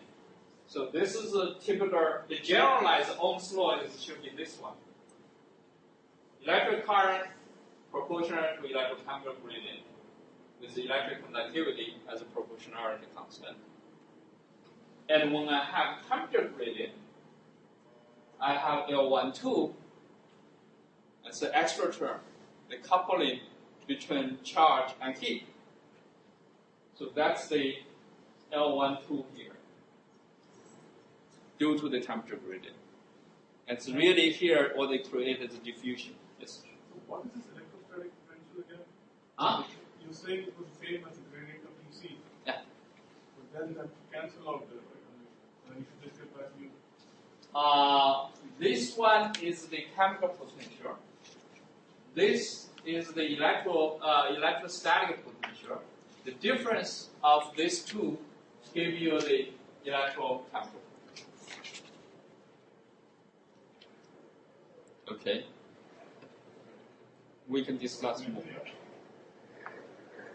So this is a typical, the generalized Ohm's law should be this one. Electric current proportional to electrochemical gradient with electric conductivity as a proportionality constant. And when I have temperature gradient, I have L12 as an extra term, the coupling between charge and heat. So that's the L12 here, due to the temperature gradient. It's really here what they created the diffusion. Yes? So what is this electrostatic potential again? You're saying it was the same as the gradient of DC. Yeah. But then that cancel out there, right? And then you should just get back to this one is the chemical potential. This is the electrostatic potential. The difference of these two give you the electrochemical. Okay. We can discuss more.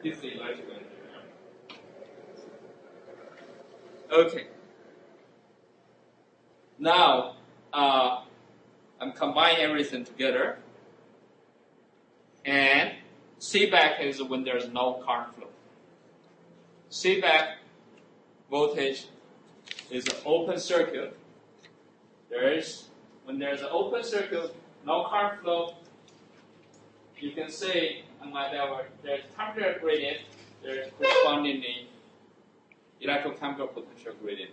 This is the electrical energy. Okay. Now, I'm combining everything together. And Seebeck is when there's no current flow. Seebeck voltage is an open circuit. When there's an open circuit, no current flow, you can say, unlike that, there's temperature gradient, there's correspondingly electrochemical potential gradient.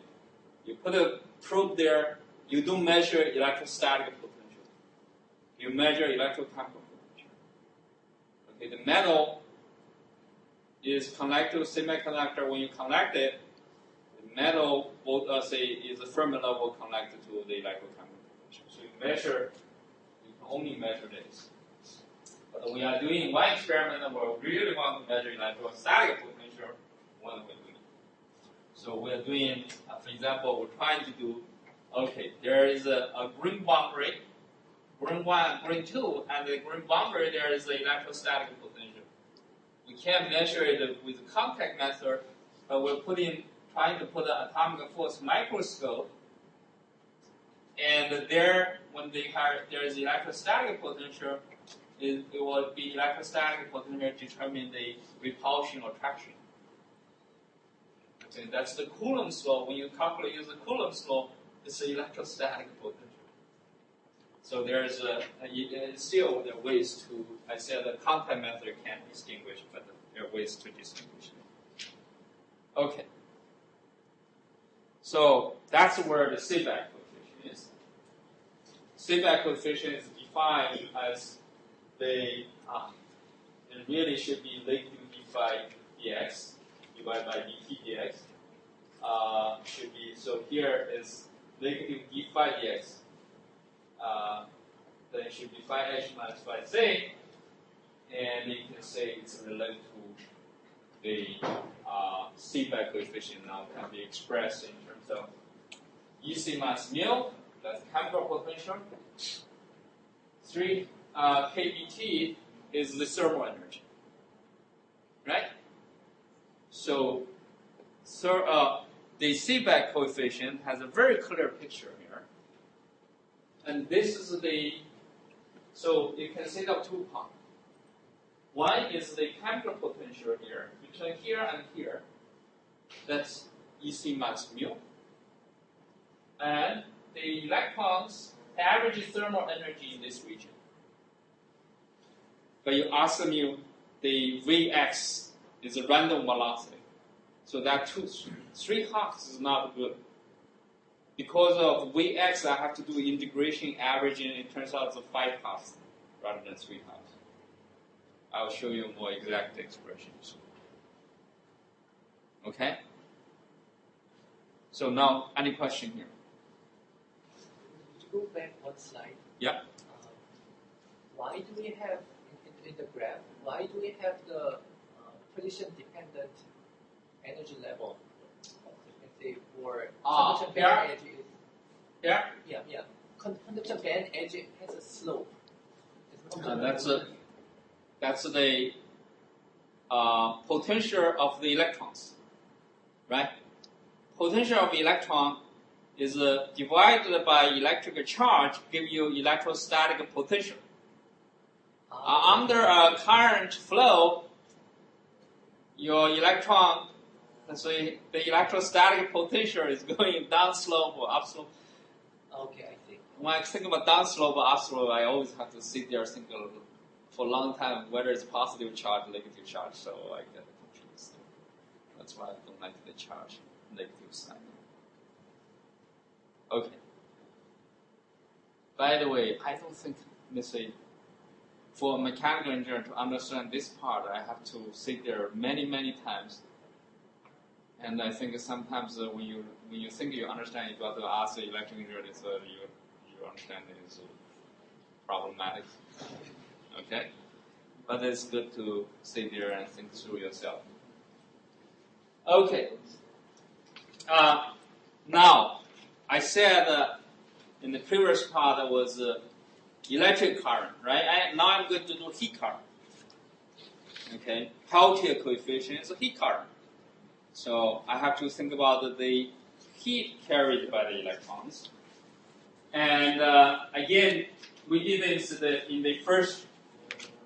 You put a probe there, you don't measure electrostatic potential. You measure electrochemical potential. Okay, the metal is connected to semiconductor. When you connect it, the metal will is the formula connected to the electrochemical potential. So you can only measure this. But we are doing one experiment where we really want to measure electrostatic potential when we're doing it. So we're doing, for example, we're trying to do, okay, there is a green boundary, green 1, green 2, and the green boundary there is the electrostatic potential. We can't measure it with the contact method, but we're trying to put an atomic force microscope, and there, when there is electrostatic potential, it will be electrostatic potential determine the repulsion or attraction. Okay, that's the Coulomb's law. When you calculate use the Coulomb's law, it's the electrostatic potential. So there's still there are ways to, I said the contact method can't distinguish, but there are ways to distinguish. Okay. So that's where the Seebeck coefficient is. Seebeck coefficient is defined as it really should be linked to d phi dx divided by dt dx. Should be, so here is negative d phi dx. Then it should be phi h minus phi c, and you can say it's related to the Seebeck coefficient now can be expressed in terms of EC minus mu, that's chemical potential. 3 kBT is the thermal energy, right? So the Seebeck coefficient has a very clear picture here. And this is so you can think of 2 parts. One is the chemical potential here, between here and here. That's EC minus mu. And the electrons average thermal energy in this region. But you ask mu, the Vx is a random velocity. So that 3 halves is not good. Because of Vx, I have to do integration averaging. It turns out it's 5 halves rather than 3 halves. I'll show you more exact expressions. Okay? So now, any question here? To go back one slide. Yeah. Why do we have, in the graph, why do we have the position-dependent energy level? Let's say for conduction band edge is... Yeah. Conduction band edge has a slope. That's the potential of the electrons, right? Potential of electron is divided by electric charge, give you electrostatic potential. Under a current flow, your electron, let's say the electrostatic potential is going downslope or upslope. Okay, I see. When I think about downslope or upslope, I always have to sit there thinking for a long time whether it's positive charge, negative charge, so I get confused. That's why I don't like the charge, negative sign. Okay. By the way, I don't think, let's say, for a mechanical engineer to understand this part, I have to sit there many, many times. And I think sometimes when you think you understand, you got to ask the electrical engineer, so you understand it is problematic. Okay? But it's good to sit there and think through yourself. Okay. Now, I said in the previous part that was electric current, right? Now I'm going to do heat current. Okay? Peltier coefficient is a heat current. So I have to think about the heat carried by the electrons. And again, we did this in the first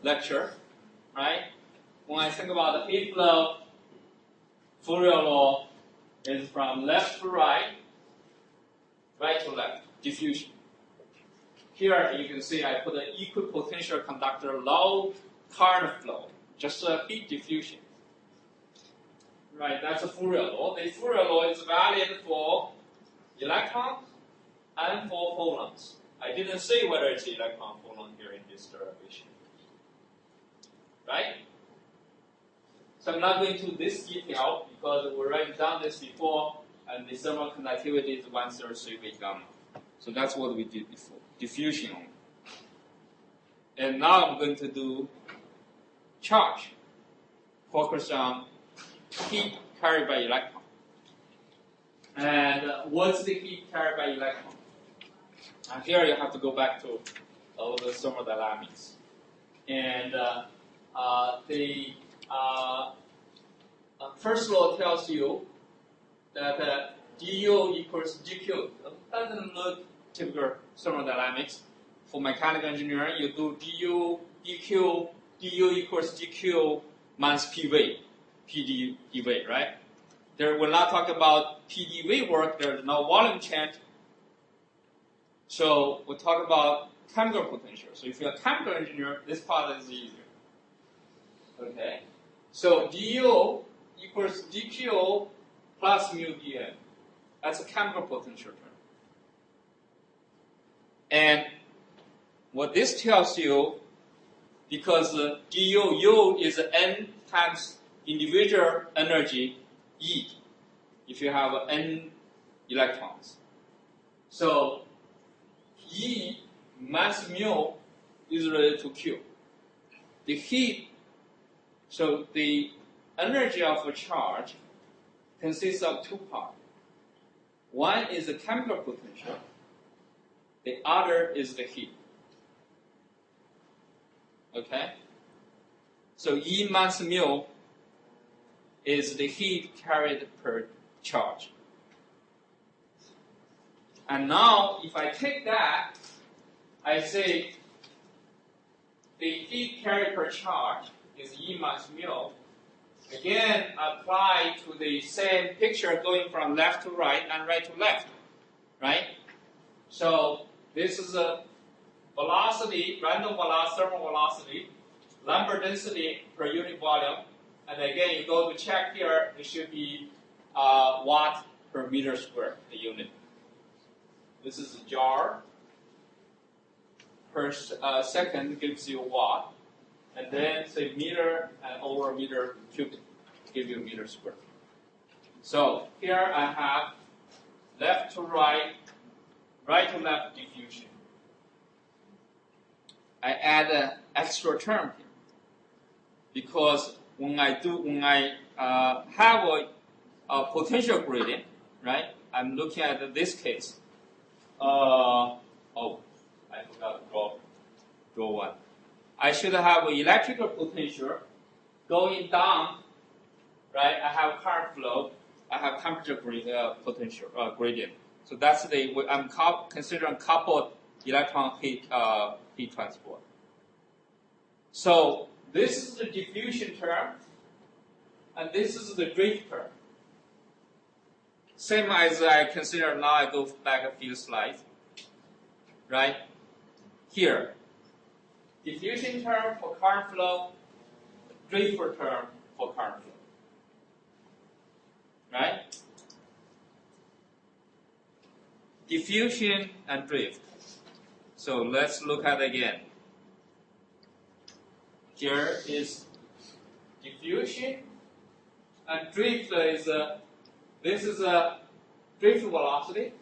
lecture, right? When I think about the heat flow, Fourier law is from left to right, right to left, diffusion. Here you can see I put an equipotential conductor, low current flow, just a heat diffusion. Right, that's a Fourier law. The Fourier law is valid for electrons and for phonons. I didn't say whether it's electron phonon here in this derivation. Right? So I'm not going to this detail because we already done this before, and the thermal conductivity is 1/3 gamma. So that's what we did before, diffusion only. And now I'm going to do charge, focus on heat carried by electron. And what's the heat carried by electron? And here you have to go back to all the thermodynamics. And the first law tells you that du equals dq. It doesn't look typical thermodynamics. For mechanical engineering, you do du dq, du equals dq minus pv. PdV, right? There, we're not talking about PdV work. There's no volume change. So we'll talk about chemical potential. So if you're a chemical engineer, this part is easier. Okay? So du equals dq plus mu dm. That's a chemical potential term. And what this tells you, because du is n times individual energy E, if you have n electrons. So E mass mu is related to Q. The heat, so the energy of a charge consists of two parts. One is the chemical potential. The other is the heat. Okay? So E mass mu is the heat carried per charge. And now, if I take that, I say the heat carried per charge is E mass mu. Again, apply to the same picture going from left to right and right to left, right? So this is a velocity, random velocity, thermal velocity, Lambert density per unit volume. And again, you go to check here, it should be watt per meter square, the unit. This is a jar. Per second gives you watt. And then say meter and over meter cubic give you meter square. So here I have left to right, right to left diffusion. I add an extra term here because when I have a potential gradient, right? I'm looking at this case. I forgot to draw one. I should have an electrical potential going down, right? I have current flow. I have temperature potential gradient. So that's I'm considering coupled electron heat transport. So this is the diffusion term, and this is the drift term. Same as I consider now. I go back a few slides. Right here, diffusion term for current flow, drift term for current flow. Right? Diffusion and drift. So let's look at it again. Here is diffusion, and drift is this is a drift velocity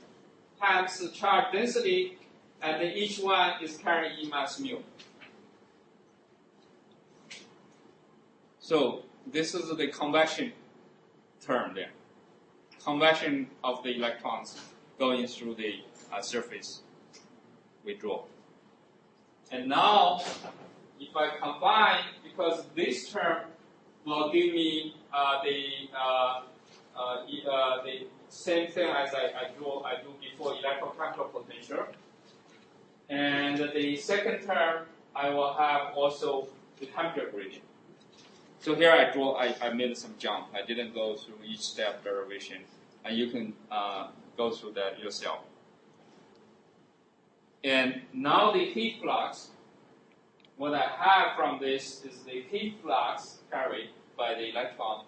times the charge density, and then each one is carrying E mass mu. So this is the convection term there. Convection of the electrons going through the surface we draw. And now, if I combine, because this term will give me the same thing as I do before, electrochemical potential. And the second term, I will have also the temperature gradient. So here I made some jump. I didn't go through each step derivation, and you can go through that yourself. And now the heat flux, what I have from this is the heat flux carried by the electron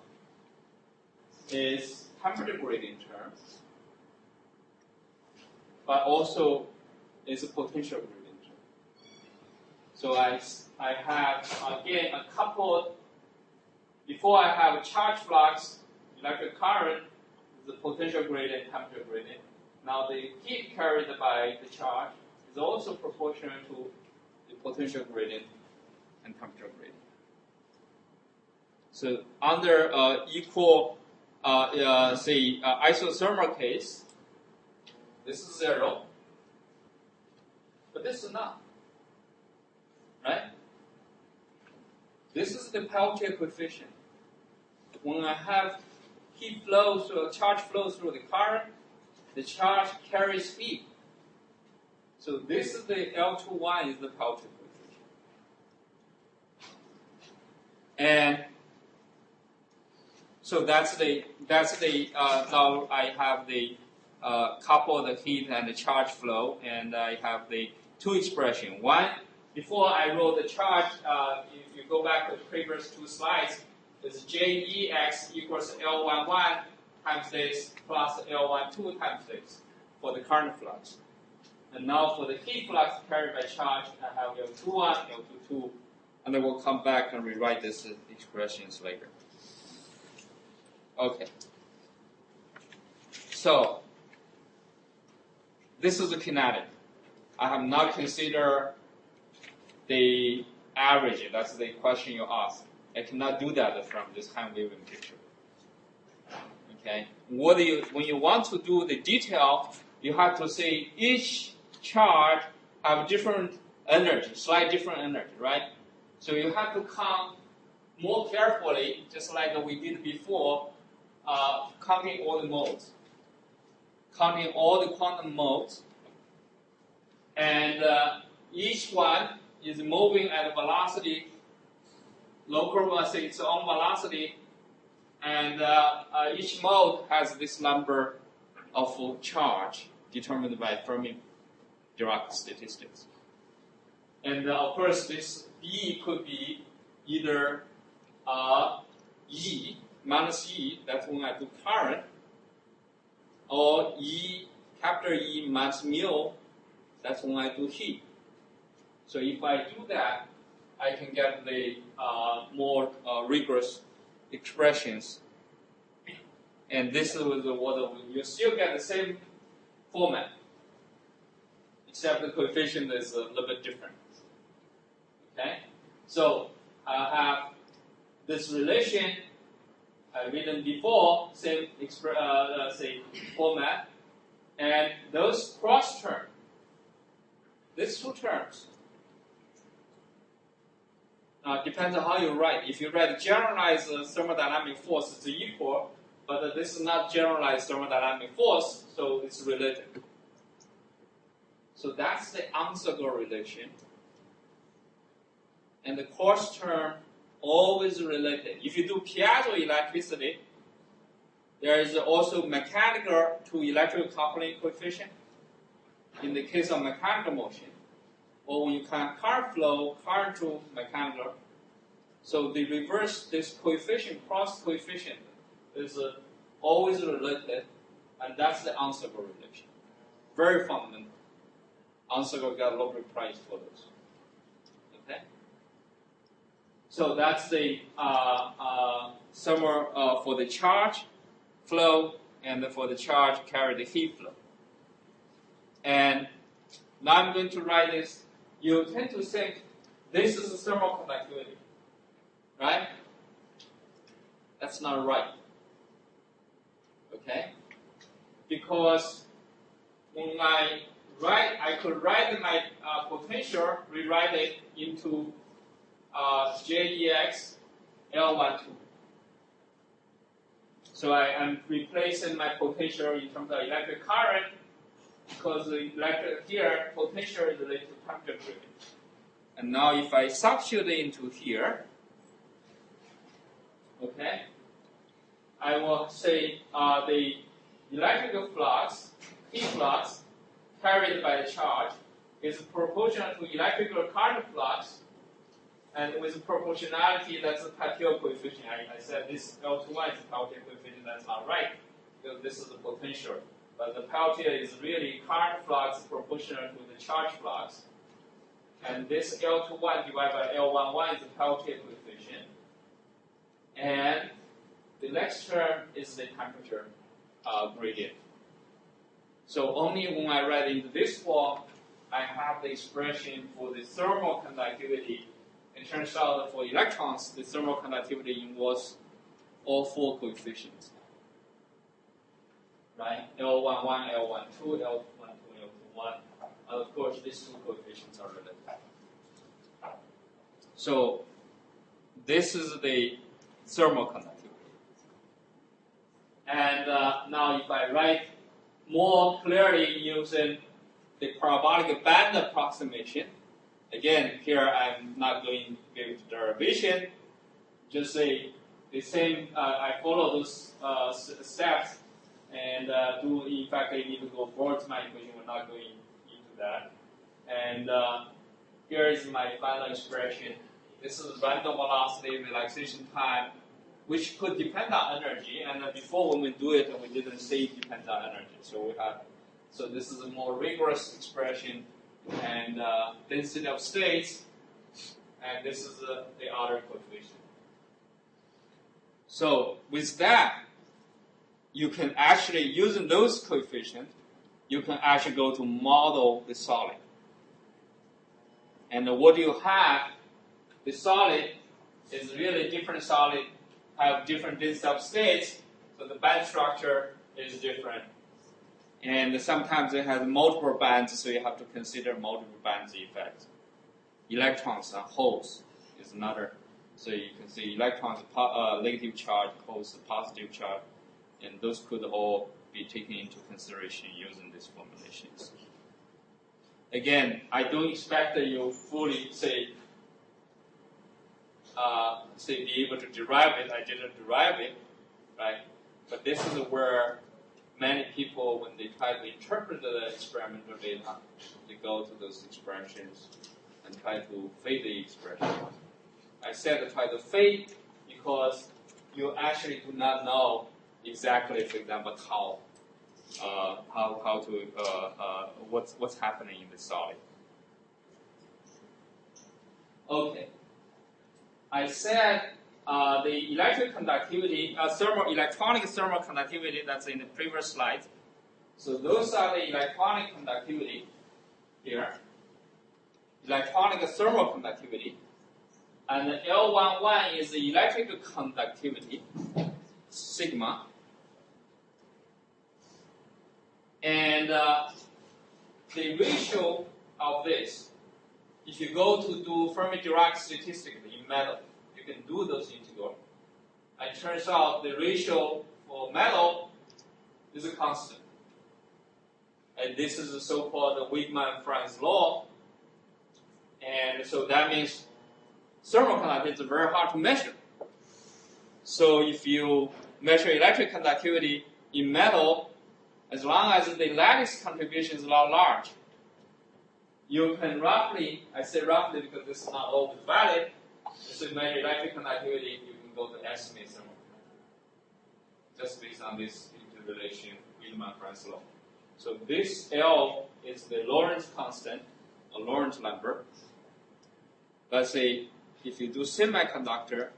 is temperature gradient term, but also is a potential gradient term. So I have, again, a coupled, before I have a charge flux, electric current, the potential gradient, temperature gradient. Now the heat carried by the charge is also proportional to the potential gradient and temperature gradient. So under equal, say, isothermal case, this is 0, but this is not, right? This is the Peltier coefficient. When I have heat flow through, charge flows through the current, the charge carries heat. So this is the L21 is the Peltier coefficient. And so that's the now I have the couple the heat and the charge flow, and I have the two expression. One, before I wrote the charge, if you go back to the previous two slides, is JEX equals L11 times this plus L12 times this for the current flux. And now for the heat flux carried by charge, I have L21, L22, and then we'll come back and rewrite these expressions later. Okay. So this is the kinetic. I have not considered the average. That's the question you asked. I cannot do that from this hand-waving picture. Okay. When you want to do the detail, you have to say each charge have different energy, slight different energy, right? So you have to count more carefully, just like we did before, counting all the modes, counting all the quantum modes, and each one is moving at a velocity, local, let's say its own velocity, and each mode has this number of charge determined by Fermi-Dirac statistics. And of course, this B could be either E minus E, that's when I do current, or E, capital E minus mu, that's when I do heat. So if I do that, I can get the more rigorous expressions. And this is what you still get the same format, except the coefficient is a little bit different. Okay? So I have this relation I've written before, same say format, and those cross terms, these two terms, depends on how you write. If you write generalized thermodynamic force is equal, but this is not generalized thermodynamic force, so it's related. So that's the uncircle relation. And the course term always related. If you do piezoelectricity, there is also mechanical to electrical coupling coefficient in the case of mechanical motion. Or when you count current flow, current to mechanical. So they reverse this coefficient, cross coefficient, is always related, and that's the uncircle relation. Very fundamental. Uncircle got Nobel Prize for those. Okay? So that's the thermal for the charge flow, and for the charge carry the heat flow. And now I'm going to write this. You tend to think this is thermal conductivity, right? That's not right. Okay? Because when I write, I could write my potential, rewrite it into JEX L12. So I am replacing my potential in terms of electric current, because the electric here, potential is related to temperature gradient. And now if I substitute it into here, okay, I will say the electrical flux, heat flux, carried by the charge is proportional to electrical current flux, and with proportionality, that's a Peltier coefficient. I said this L21 is a Peltier coefficient. That's not right, because this is the potential. But the Peltier is really current flux proportional to the charge flux. And this L21 divided by L11 is the Peltier coefficient. And the next term is the temperature gradient. So only when I write into this form, I have the expression for the thermal conductivity. It turns out that for electrons, the thermal conductivity involves all four coefficients. Right? L11, L12, L12, L21. And of course, these two coefficients are related. So this is the thermal conductivity. And now if I write more clearly using the parabolic band approximation, again, here I'm not going to go into derivation. Just say the same, I follow those steps and do, in fact, I need to go forward to my equation. We're not going into that. And here is my final expression. This is random velocity, relaxation time, which could depend on energy. And before when we do it, we didn't say it depends on energy. So we have, so this is a more rigorous expression. And density of states, and this is the other coefficient. So with that, you can actually, using those coefficients, you can actually go to model the solid. And what you have, the solid is really different solid, have different density of states, so the band structure is different. And sometimes it has multiple bands, so you have to consider multiple bands effect. Electrons and holes is another. So you can see electrons, negative charge, holes, positive charge, and those could all be taken into consideration using these formulations. Again, I don't expect that you fully be able to derive it. I didn't derive it, right? But this is where many people, when they try to interpret the experimental data, they go to those expressions and try to fit the expression. I said try to fit because you actually do not know exactly, for example, what's happening in the solid. Okay. I said the electric conductivity, electronic thermal conductivity, that's in the previous slide. So those are the electronic conductivity here. Electronic thermal conductivity. And the L11 is the electrical conductivity, sigma. And the ratio of this, if you go to do Fermi-Dirac statistics in metal, you can do those integrals. It turns out the ratio for for metal is a constant. And this is the so-called Weigmann-Franz law. And so that means thermal conductivity is very hard to measure. So if you measure electric conductivity in metal, as long as the lattice contribution is not large, you can roughly, I say roughly because this is not always valid, so you measure electric conductivity, you can go to estimate thermal conductivity, just based on this interrelation Weigmann-Franz law. So this L is the Lorentz constant, or Lorentz number. Let's say if you do semiconductor,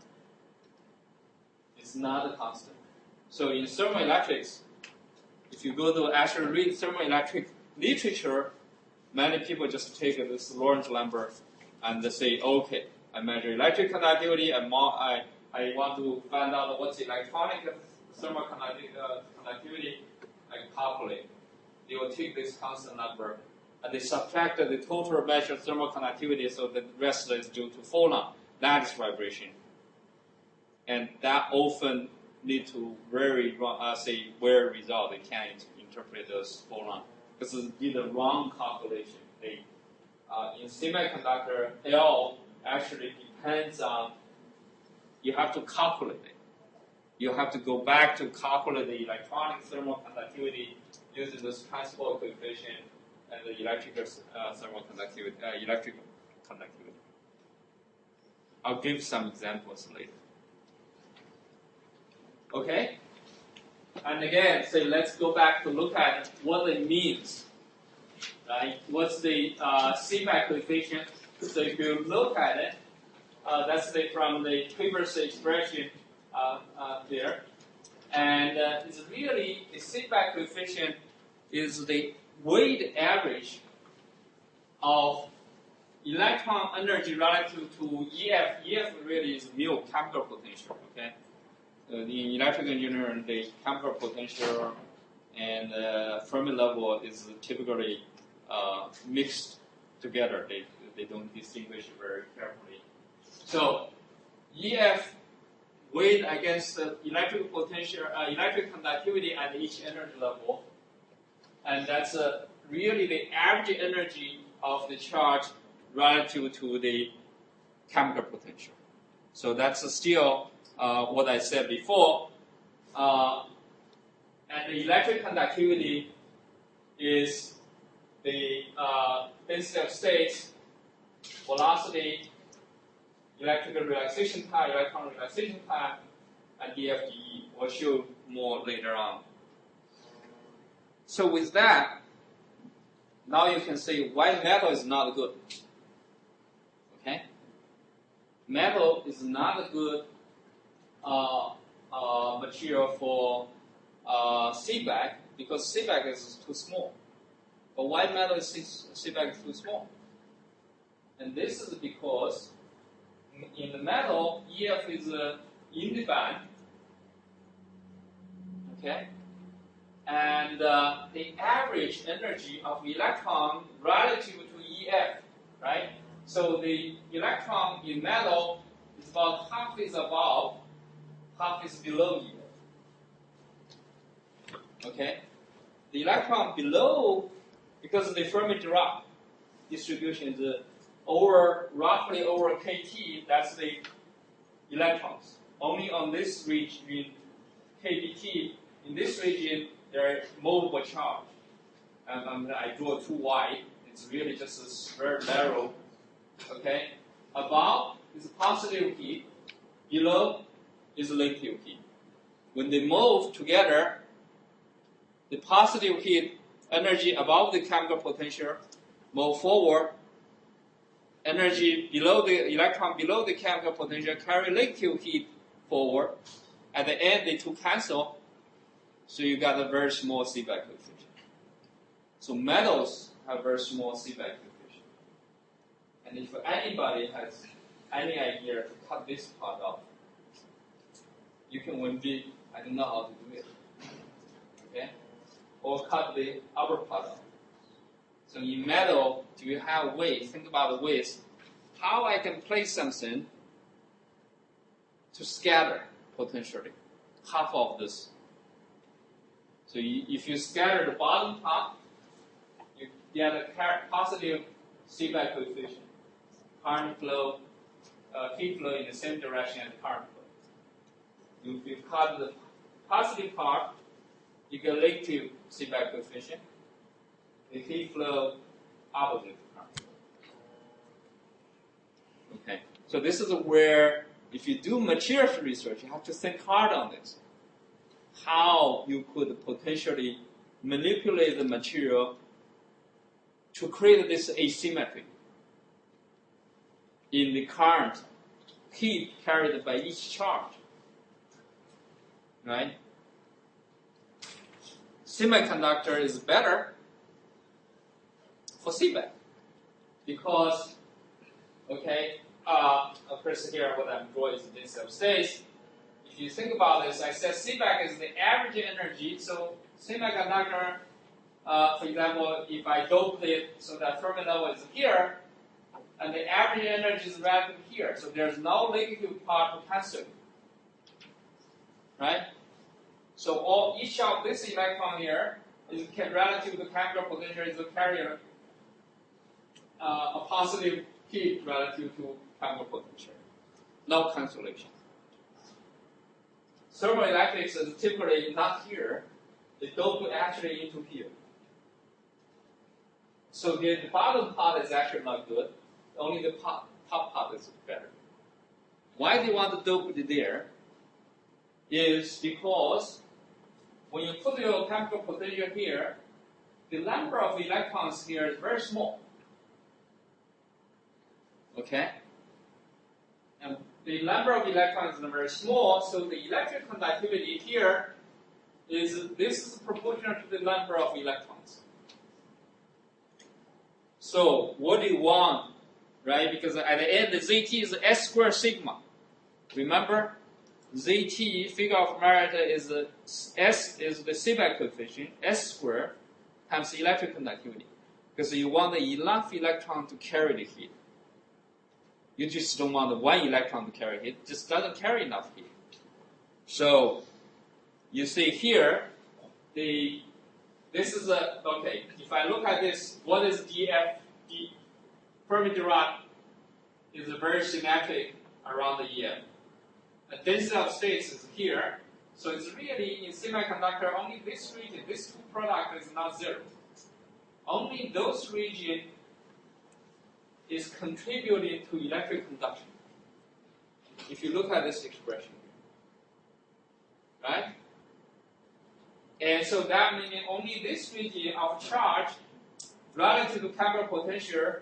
it's not a constant. So in thermoelectrics, if you go to actually read thermoelectric literature, many people just take this Lorentz number and they say, okay, I measure electric conductivity, I want to find out what's electronic thermal conductivity, I calculate. They will take this constant number and they subtract the total measured thermal conductivity, so the rest is due to Phonon, lattice vibration. And that often lead to very weird result. They can't interpret those Phonon because they did the wrong calculation. In semiconductor, L actually depends on, you have to calculate it. You have to go back to calculate the electronic thermal conductivity using this transport coefficient and the electrical thermal conductivity, electrical conductivity. I'll give some examples later. Okay? And again, so let's go back to look at what it means. Right? What's the feedback coefficient? So if you look at it, that's from the previous expression there. And it's really, the feedback coefficient is the weighted average of electron energy relative to EF. EF really is mu, chemical potential, okay? In electrical engineering, the chemical potential and Fermi level is typically mixed together. They don't distinguish very carefully. So EF weighed against the electric potential, electric conductivity at each energy level, and that's really the average energy of the charge relative to the chemical potential. So that's still what I said before. And the electric conductivity is the density of states, velocity, electrical relaxation time, electron relaxation time, and DFDE. We'll show more later on. So with that, now you can see why metal is not good. Okay? Metal is not a good material for feedback because feedback is too small. But why metal is feedback too small? And this is because in the metal, EF is in the band, okay? And the average energy of electron relative to EF, right? So the electron in metal is about half is above, half is below EF. Okay? The electron below, because the Fermi Dirac distribution is roughly over kT, that's the electrons. Only on this region, kBt, in this region, there is movable charge. I draw too wide. It's really just a very narrow. Okay? Above is positive heat. Below is negative heat. When they move together, the positive heat energy above the chemical potential move forward. Energy below the electron below the chemical potential carry negative heat forward. At the end, they two cancel. So you got a very small feedback coefficient. So metals have very small feedback coefficient. And if anybody has any idea to cut this part off, you can win big. I don't know how to do it. Okay? Or cut the upper part off. So in metal, do you have ways? Think about the ways. How I can place something to scatter potentially half of this So if you scatter the bottom part, you get a positive feedback coefficient. Current flow, heat flow in the same direction as current flow. If you cut the positive part, you get negative feedback coefficient. The heat flow opposite current flow. Okay, so this is where if you do materials research, you have to think hard on this. How you could potentially manipulate the material to create this asymmetry in the current heat carried by each charge, right? Semiconductor is better for seabed because, okay, of course here what I'm drawing is the density of states. If you think about this, I said seabed is the average energy, so semiconductor, for example, if I dope it so that Fermi level is here, and the average energy is relative here, so there's no negative part to cancel, right? So each of this electron here is relative to chemical potential is a carrier, a positive heat relative to chemical potential, no cancellation. Thermoelectrics is typically not here; they dope actually into here. So the bottom part is actually not good. Only the top part is better. Why they want to dope it there is because when you put your chemical potential here, the number of electrons here is very small. Okay? And the number of electrons is very small, so the electric conductivity here this is proportional to the number of electrons. So what do you want? Right, because at the end, the ZT is S squared sigma. Remember, ZT, figure of merit is S is the seebeck coefficient, S squared times the electric conductivity. Because you want enough electron to carry the heat. You just don't want the one electron to carry heat. It just doesn't carry enough heat. So you see here, this is okay. If I look at this, what is DF? Fermi-Dirac is very symmetric around the EF. The density of states is here, so it's really in semiconductor only this region, this two product is not zero. Only those region is contributing to electric conduction. If you look at this expression, right? And so that means only this region of charge relative to chemical potential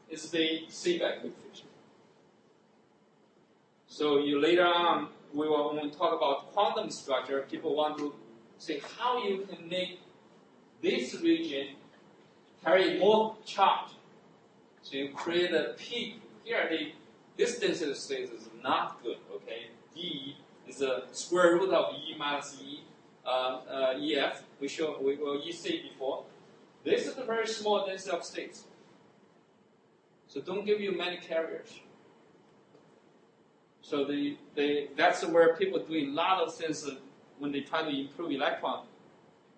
is the seebeck coefficient. So later on, when we talk about quantum structure, people want to say how you can make this region carry more charge. So you create a peak. Here, this density state is not good, okay? D is a square root of E minus E, EF. We see before. This is a very small density of states. So don't give you many carriers. So that's where people do a lot of things when they try to improve electron.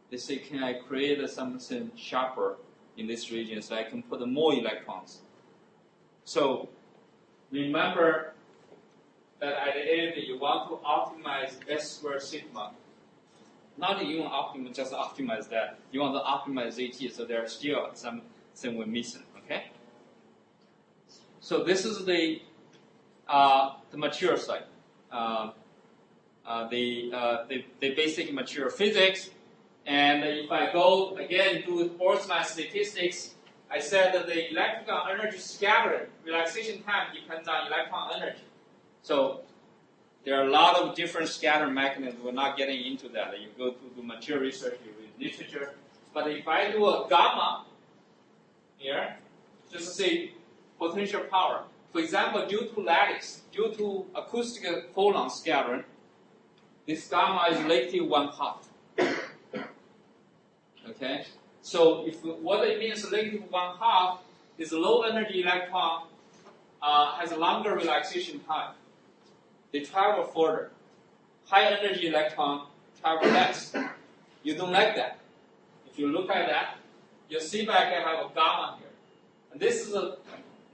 They say, can I create something sharper in this region so I can put more electrons? So remember that at the end you want to optimize S squared sigma. Not even optimize, just optimize that. You want to optimize ZT, so there are still something we're missing. Okay. So this is the material side, the basic material physics. And if I go again do Boltzmann statistics, I said that the electrical energy scattering relaxation time depends on electron energy. So there are a lot of different scattering mechanisms. We're not getting into that. You go to do material research, you read literature. But if I do a gamma here, just to say potential power. For example, due to lattice, due to acoustic Phonon scattering, this gamma is negative 1 part. Okay? So what it means negative 1 half is low energy electron has a longer relaxation time. They travel further. High energy electron travel less. You don't like that. If you look at that, you see back I have a gamma here. And this is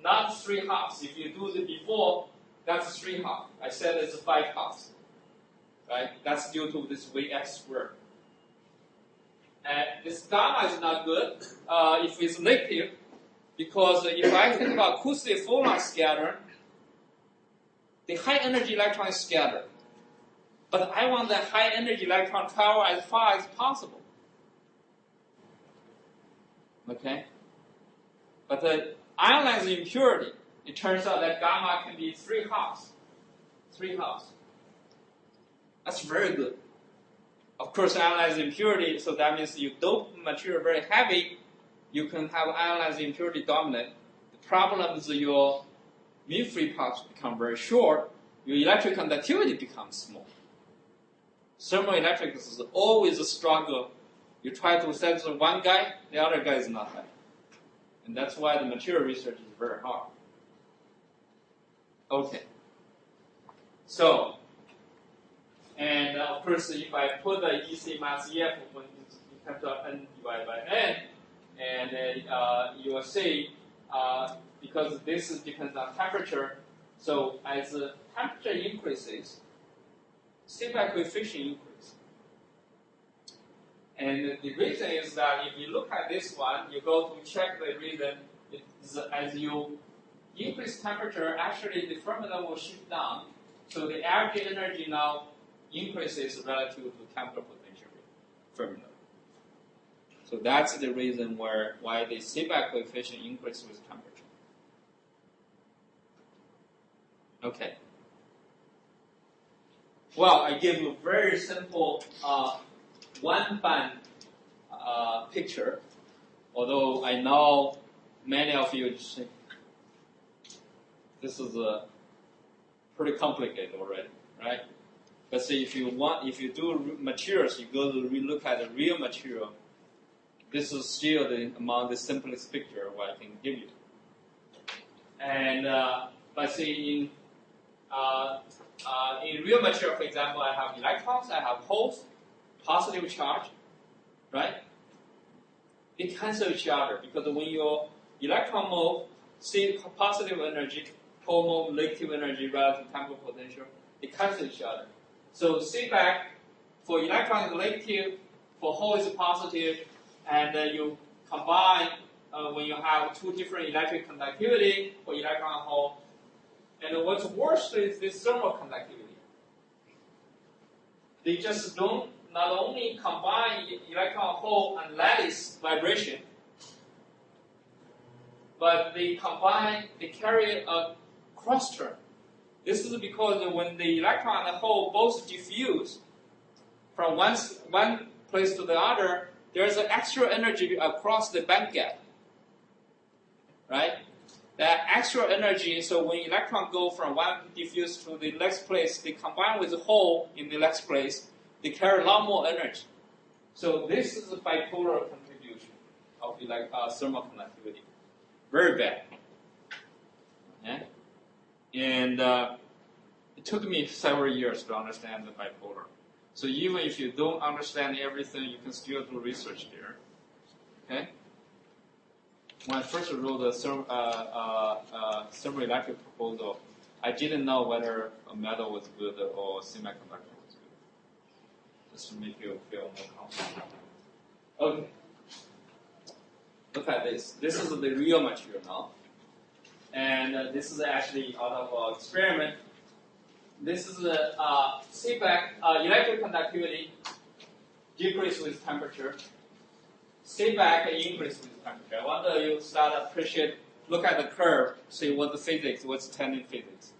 not 3/2. If you do the before, that's 3/2. I said it's 5/2. Right? That's due to this Vx squared. And this gamma is not good if it's negative, because if I think about acoustic phonon scatter, the high energy electron is scattered. But I want the high energy electron travel as far as possible. Okay? But the ionized impurity, it turns out that gamma can be 3/2. 3/2. That's very good. Of course, ionized impurity, so that means you dope material very heavy, you can have ionized impurity dominant. The problem is your mean-free parts become very short, your electric conductivity becomes small. Thermoelectrics is always a struggle. You try to censor one guy, the other guy is not happy. And that's why the material research is very hard. Okay. So, and of course, if I put the EC mass EF when it becomes N divided by N, and you will see, because this depends on temperature, so as the temperature increases, Seebeck coefficient increases. And the reason is that if you look at this one, you go to check the reason, as you increase temperature, actually the formula will shift down. So the average energy now increases relative to chemical potential formula. So that's the reason why the Seebeck coefficient increases with temperature. Okay. Well, I give you a very simple one-band picture, although I know many of you think this is pretty complicated already, right? But see, if you do materials, you go to look at the real material. This is still among the simplest picture what I can give you. And but see, in real material, for example, I have electrons, I have holes, positive charge, right? They cancel each other because when your electron move, see positive energy, hole move negative energy relative to chemical potential, they cancel each other. So Seebeck for electron is negative, for hole is positive, and you combine when you have two different electric conductivity for electron and hole. And what's worse is this thermal conductivity. They just don't not only combine electron hole and lattice vibration, but they carry a cross term. This is because when the electron and the hole both diffuse from one place to the other, there's an extra energy across the band gap, right? That extra energy, so when electrons go from one diffuse to the next place, they combine with the hole in the next place, they carry a lot more energy. So this is a bipolar contribution of thermal conductivity. Very bad. Okay? And it took me several years to understand the bipolar. So even if you don't understand everything, you can still do research there. Okay? When I first wrote the thermoelectric proposal, I didn't know whether a metal was good or semiconductor was good. Just to make you feel more comfortable. Okay. Look at this. This is the real material now. And this is actually out of our experiment. This is the Seebeck electric conductivity decrease with temperature. Seebeck increase with temperature. I want you start to appreciate, look at the curve, see what the physics, what's tending physics.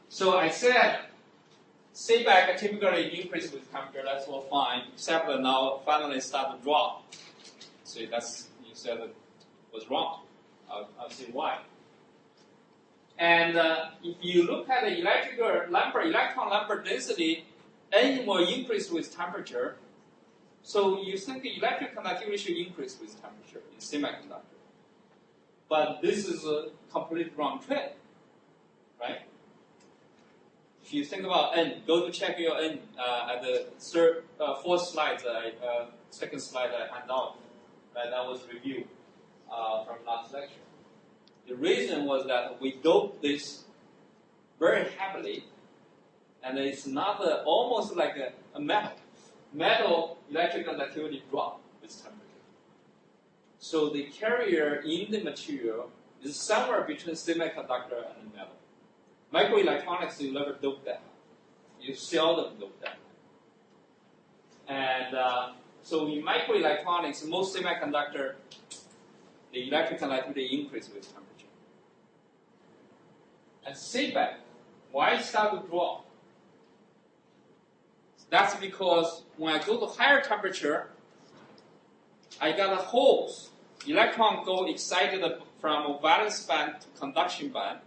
So I said Seebeck typically increase with temperature, that's all fine, except that now finally start to drop. See, that's, you said it was wrong. I'll see why. And if you look at the electron Lambert density, N will increase with temperature. So you think the electric conductivity should increase with temperature in semiconductor. But this is a complete wrong trend, right? if you think about N, go to check your N at the fourth slide, second slide I hand out. Right, that was review from last lecture. The reason was that we doped this very heavily, and it's not almost like a metal. Metal electric conductivity drop with temperature. So the carrier in the material is somewhere between semiconductor and metal. Microelectronics, you never dope that. You seldom dope that. And so in microelectronics, most semiconductor, the electric conductivity increase with temperature. And feedback, why it start to drop? That's because when I go to higher temperature, I got a holes. Electron go excited from a valence band to conduction band,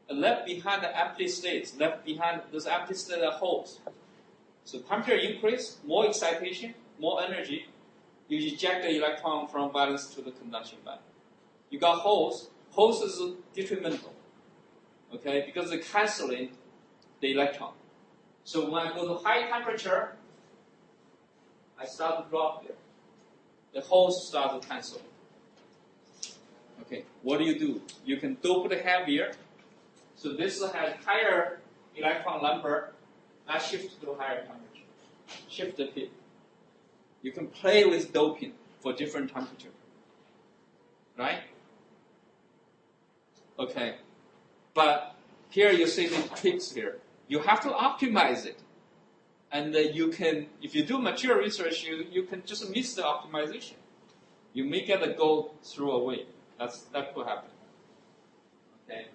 and left behind the empty states, left behind those empty states are holes. So temperature increase, more excitation, more energy, you eject the electron from valence to the conduction band. You got holes. Holes is detrimental, okay, because they're canceling the electron. So when I go to high temperature, I start to drop there. The holes start to cancel. Okay, what do? You can dope it heavier. So this has higher electron number. Now shift to higher temperature. Shift the pit. You can play with doping for different temperature. Right? Okay. But here you see the tricks here. You have to optimize it. And you can, if you do material research, you can just miss the optimization. You may get the gold thrown away. That could happen. Okay.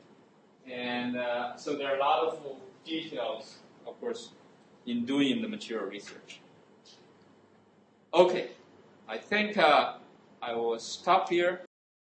And so there are a lot of details, of course, in doing the material research. Okay. I think I will stop here.